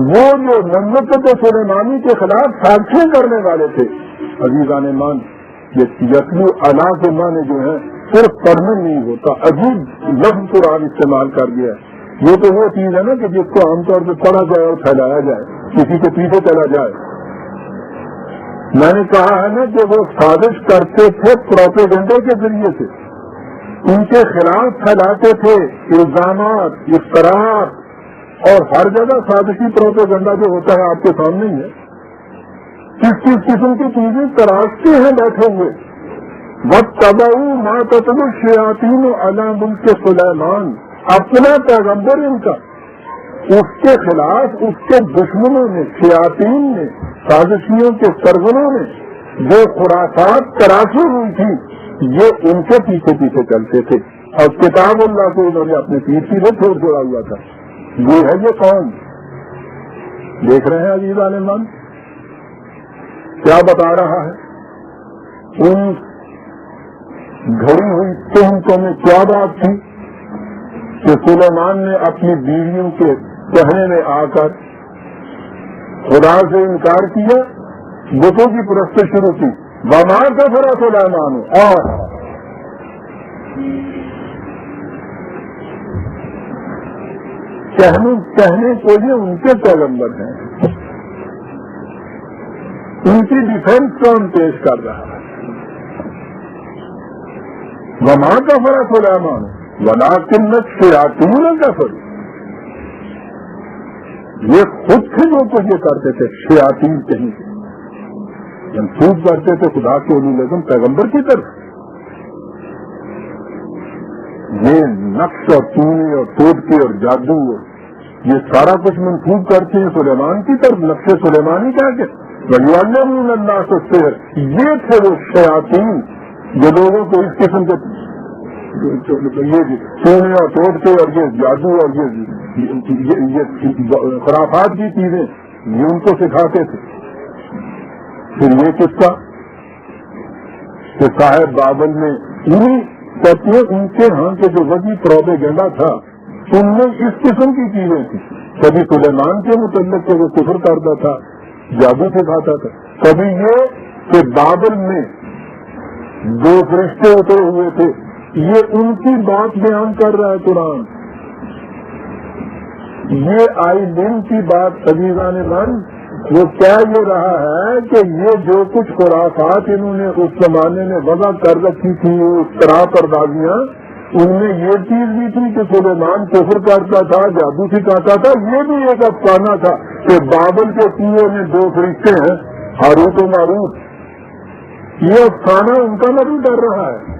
وہ جو مملکت سلیمانی کے خلاف سازشیں کرنے والے تھے۔ عزیزان مان، یہ یتلو علیٰ کے معنی جو ہے صرف پڑھنا نہیں ہوتا، عجیب لفظ قرآن استعمال کر دیا ہے۔ یہ تو وہ چیز ہے نا کہ جس کو عام طور پہ پڑھا جائے اور پھیلایا جائے، کسی کے پیچھے چلا جائے۔ میں نے کہا ہے نا کہ وہ سازش کرتے تھے پروپیگنڈے کے ذریعے سے، ان کے خلاف پھیلاتے تھے الزامات، افتراءات، اور ہر جگہ سازشی پروپیگنڈا جو ہوتا ہے آپ کے سامنے ہی ہے۔ کس قسم کی چیزیں تراشتے ہیں بیٹھے ہوئے۔ وَاتَّبَعُوا مَا تَتْلُو الشَّيَاطِينُ عَلَىٰ مُلْكِ سُلَيْمَانَ، اپنا پیغمبر ان کا، اس کے خلاف اس کے دشمنوں نے، شیاطین نے، سازشیوں کے سرگنوں نے جو خرافات تراشی ہوئی تھی، یہ ان کے پیچھے پیچھے چلتے تھے، اور کتاب اللہ کو انہوں نے اپنے پیٹ پیچھے چھوڑا ہوا تھا۔ یہ ہے یہ قوم، دیکھ رہے ہیں عزیز عالمان کیا بتا رہا ہے؟ ان گھڑی ہوئی تہمتوں میں کیا بات تھی کہ سلیمان نے اپنی بیویوں کے کہنے میں آ کر خدا سے انکار کیا، بتوں کی پرست شروع کی۔ وَمَا كَفَرَ سُلَيْمَانُ، اور کہنے کو یہ ان کے پیغمبر ہیں، ان کی ڈیفینس کون پیش کر رہا ہے؟ وَمَا كَفَرَ سُلَيْمَانُ وَلَٰكِنَّ الشَّيَاطِينَ كَفَرُوا، یہ خود تھے جو کچھ یہ کرتے تھے، شیاطین کہیں منسوب کرتے تھے خدا کے ولی اعظم پیغمبر کی طرف۔ یہ نقش اور چونے اور ٹوٹکے اور جادو یہ سارا کچھ منسوب کرتے ہیں سلیمان کی طرف، نقش سلیمانی کہہ کے۔ وَيُعَلِّمُونَ النَّاسَ السِّحْرَ، یہ تھے وہ شیاطین جو لوگوں کو اس قسم کے یہ چونے اور ٹوٹکے اور یہ جادو اور یہ خرافات کی چیزیں یہ ان کو سکھاتے تھے۔ پھر یہ قصہ کہ صاحب بابل نے کہتے ہیں ان کے ہاں کے جو وہی پروپیگنڈا تھا ان میں اس قسم کی چیزیں تھیں، کبھی سلیمان کے متعلق کہ وہ کفر کرتا تھا، جادو سکھاتا تھا، کبھی یہ کہ بابل میں 2 فرشتے اترے ہوئے تھے، یہ ان کی بات بیان کر رہا ہے قرآن۔ یہ آئی دن کی بات عزیزان من، وہ کہہ یہ رہا ہے کہ یہ جو کچھ خرافات انہوں نے اس زمانے میں وضع کر رکھی تھی، اس طرح پردازیاں، ان میں یہ چیز بھی تھی کہ سلیمان کفر کرتا تھا، جادو سکھاتا تھا۔ یہ بھی ایک افسانہ تھا کہ بابل کے کنویں میں 2 فرشتے ہیں، ہاروت و ماروت، یہ افسانہ ان کا نبی ڈر رہا ہے۔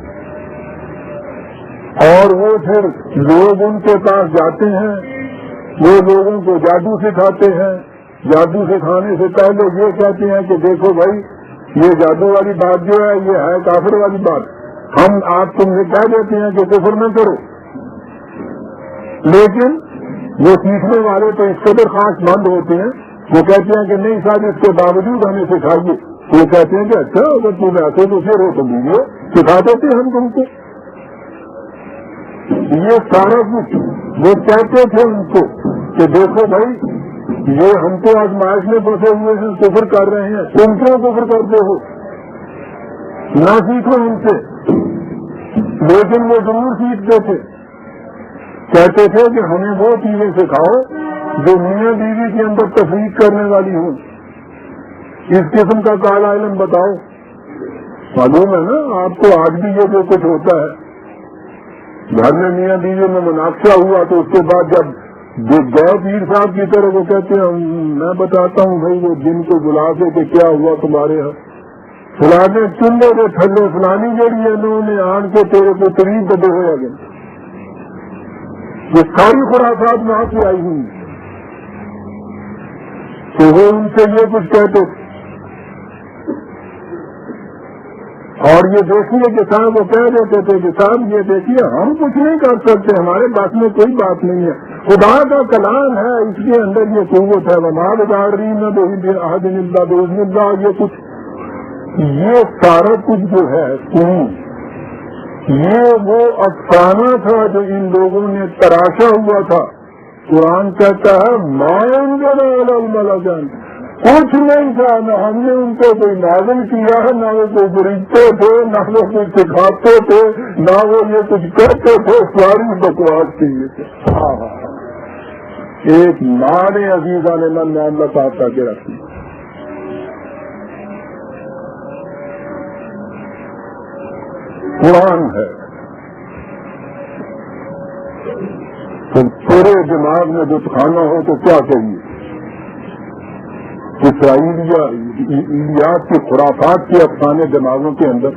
اور وہ پھر لوگ ان کے پاس جاتے ہیں، وہ لوگوں کو جادو سکھاتے ہیں، جادو سکھانے سے پہلے یہ کہتے ہیں کہ دیکھو بھائی یہ جادو والی بات جو ہے یہ ہے کافر والی بات، ہم آپ تم سے کہہ دیتے ہیں کہ کفر نہ کرو، لیکن وہ سیکھنے والے تو اس قدر خاص مند ہوتے ہیں، وہ کہتے ہیں کہ نہیں صاحب اس کے باوجود ہمیں سکھائیے، وہ کہتے ہیں کہ اچھا اگر تم ایسے تو پھر ہو تو دیجیے، سکھا دیتے ہم تم کو۔ یہ سارا کچھ وہ کہتے تھے ان کو کہ دیکھو بھائی یہ ہم تو آزمائش میں پھنسے ہوئے ہیں، کفر کر رہے ہیں، تم کیوں کفر کرتے ہو؟ نہ سیکھو ان سے، لیکن وہ ضرور سیکھتے تھے، کہتے تھے کہ ہمیں وہ چیزیں سکھاؤ جو میاں بیوی کے اندر تفریق کرنے والی ہوں، اس قسم کا کالا علم بتاؤ۔ معلوم ہے نا آپ کو آج بھی یہ جو کچھ ہوتا ہے، گھر میں میاں بیوی میں مناقشہ ہوا تو اس کے بعد جب گئے پیر صاحب کی طرح وہ کہتے ہیں میں بتاتا ہوں بھائی وہ جن کو بلا کے کہ کیا ہوا تمہارے یہاں، فلانے چلے کے تھلے فلانی جڑی ہے انہوں نے آن کے تیرے کو ترین بدے ہو گئے، یہ ساری خرافات وہاں سے آئی ہوئی تو وہ ان سے یہ کچھ کہتے اور یہ دیکھیے کہ صاحب وہ کہہ دیتے تھے کہ صاحب یہ دیکھیے ہم کچھ نہیں کر سکتے، ہمارے پاس میں کوئی بات نہیں ہے، خدا کا کلام ہے، اس کے اندر یہ قوت ہے، ومال گاڑی میں بہن اللہ، یہ کچھ یہ سارا کچھ جو ہے یہ وہ افسانہ تھا جو ان لوگوں نے تراشا ہوا تھا۔ قرآن کہتا ہے مائن کچھ نہیں تھا، نہ ہم نے ان کو کوئی نازل کیا ہے، نہ وہ کوئی بریجتے تھے، نہ وہ کچھ سکھاتے تھے، نہ وہ یہ کچھ کہتے تھے، ساری بکواس کیے تھے۔ ایک ماں نے عزیزہ نے من معاملہ صاحب کر کے رکھی۔ قرآن ہے تو پورے دماغ میں جو کھانا ہو تو کیا چاہیے؟ اسرائیلیات کی خرافات کے افسانے دماغوں کے اندر،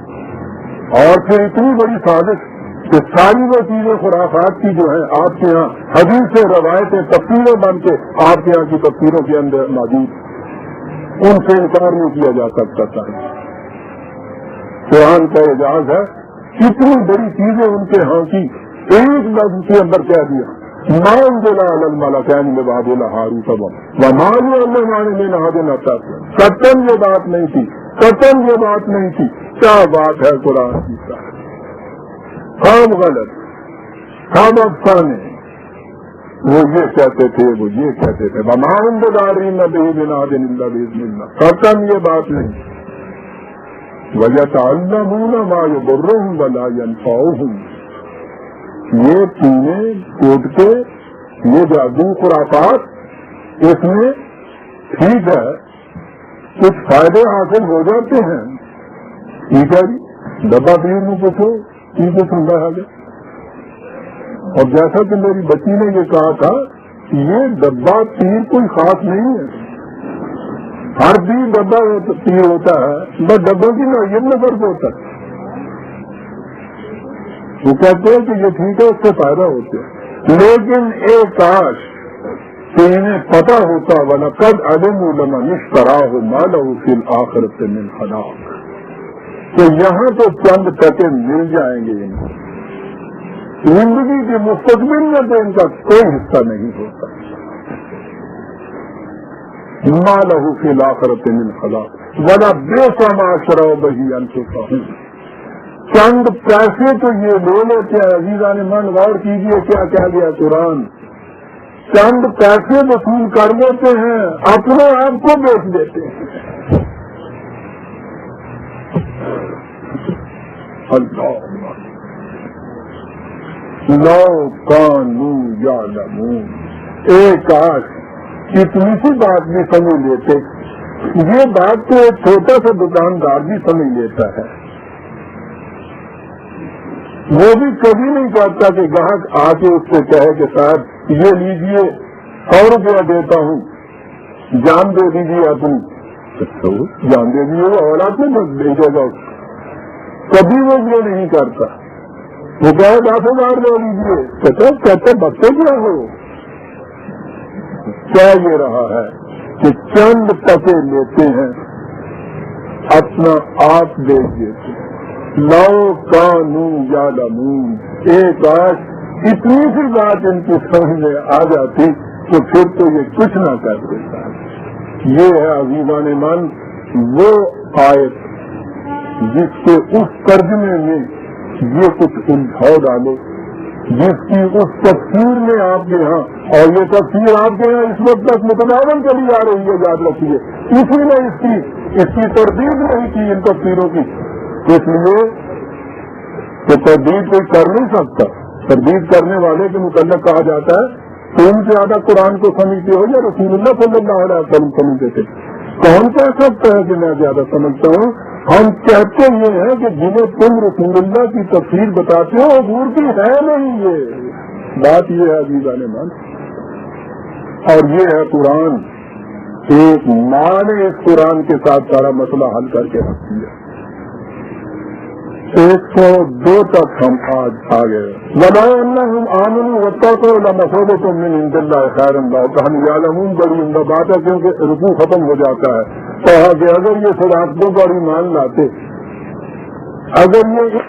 اور پھر اتنی بڑی سازش کہ ساری وہ چیزیں خرافات کی جو ہیں آپ کے یہاں حدیث سے روایتیں تفسیریں بن کے آپ کے یہاں کی تفسیروں کے اندر موجود، ان سے انکار نہیں کیا جا سکتا تھا۔ قرآن کا اعجاز ہے، کتنی بڑی چیزیں ان کے ہاں کی ایک لفظ کے اندر کہہ دیا، قطن یہ بات نہیں تھی، قطن یہ بات نہیں تھی۔ کیا بات ہے قرآن کی؟ ہم غلط، ہم افسانے، وہ یہ کہتے تھے، وہ یہ کہتے تھے، قطن یہ بات نہیں۔ وَيَتَعَلَّمُونَ مَا يَضُرُّهُمْ وَلَا يَنفَعُهُمْ، یہ چیزیں ٹوٹ کے یہ جادو خرافات اس میں ٹھیک ہے کچھ فائدے حاصل ہو جاتے ہیں، ٹھیک ہے جی، ڈبہ پیر میں پوچھو ٹھیک ہے سنتا ہے آگے۔ اور جیسا کہ میری بچی نے یہ کہا تھا، یہ ڈبہ پیر کوئی خاص نہیں ہے، ہر بھی ڈبہ پیر ہوتا ہے، بس ڈبوں کی نوعیت میں فرق ہوتا ہے۔ وہ کہتے ہیں کہ یہ ٹھیک ہے، اس سے فائدہ ہوتے ہیں، لیکن ایک کاش کہ انہیں پتہ ہوتا وَلَقَدْ عَلِمُوا لَمَنِ اشْتَرَاهُ مَا لَهُ فِي الْآخِرَةِ مِنْ خَلَاقٍ، کہ یہاں تو چند ٹکے مل جائیں گے ان کو، زندگی کے مستقبل میں تو ان کا کوئی حصہ نہیں ہوتا۔ مَا لَهُ فِي الْآخِرَةِ مِنْ خَلَاقٍ وَلَبِئْسَ مَا شَرَوْا بِهِ أَنفُسَهُمْ، چند پیسے تو یہ لے لیتے ہیں، عزیزان من غور کیجئے کیا کہہ گیا قرآن، چند پیسے وصول کر لیتے ہیں، اپنے آپ کو بیچ دیتے ہیں۔ اللہ لو کانوا یعلمون، ایک کاش اتنی سی بات بھی سمجھ لیتے، یہ بات تو ایک چھوٹا سا دکاندار بھی سمجھ لیتا ہے، وہ بھی کبھی نہیں چاہتا کہ گاہک آ کے اس سے کہے کہ صاحب یہ لیجئے 100 روپیہ دیتا ہوں، جان دے دیجیے اپنی، جان دے دیجیے وہ اولاد میں بس بھیجے گا، کبھی وہ یہ نہیں کرتا، وہ کہے 10,000 لے لیجیے، کہتے بچے کیا ہو، کیا یہ رہا ہے کہ چند ٹکے لیتے ہیں، اپنا آپ بیچ دیتے ہیں۔ لو کانوا یعلمون، ایک کاش اتنی سی بات ان کی سمجھ میں آ جاتی تو پھر تو یہ کچھ نہ کر دیتا۔ یہ ہے عزیزان من وہ آیت جس کے اس ترجمے میں یہ کچھ الجھاؤ ڈالے، جس کی اس تفسیر میں آپ کے یہاں، اور یہ تفسیر آپ کے یہاں اس وقت تک متداول چلی آ رہی ہے، یاد رکھیے، اسی نے اس کی تردید نہیں کی ان تفسیروں کی، اس لیے کہ تردید کوئی کر نہیں سکتا، تردید کرنے والے کے متعلق کہا جاتا ہے تم زیادہ قرآن کو سمجھتے ہو یا رسول اللہ صلی اللہ علیہ وسلم سمجھتے تھے؟ کون کہہ سکتا ہے کہ میں زیادہ سمجھتا ہوں؟ ہم کہتے یہ ہیں کہ جنہیں تم رسول اللہ کی تفسیر بتاتے ہو حضور کی ہے نہیں، یہ بات یہ ہے عزیزان من، اور یہ ہے قرآن۔ ایک ماں نے اس قرآن کے ساتھ سارا مسئلہ حل کر کے رکھ دیا۔ 102 تک ہم آج آ گئے۔ وَلَوْ أَنَّهُمْ آمَنُوا وَاتَّقَوْا لَمَثُوبَةٌ مِّنْ عِندِ اللَّهِ خَيْرٌ لَّوْ كَانُوا يَعْلَمُونَ، بڑی عمدہ بات ہے کیونکہ رکوع ختم ہو جاتا ہے، کہا کہ اگر یہ صداقتوں پر ایمان لاتے اگر یہ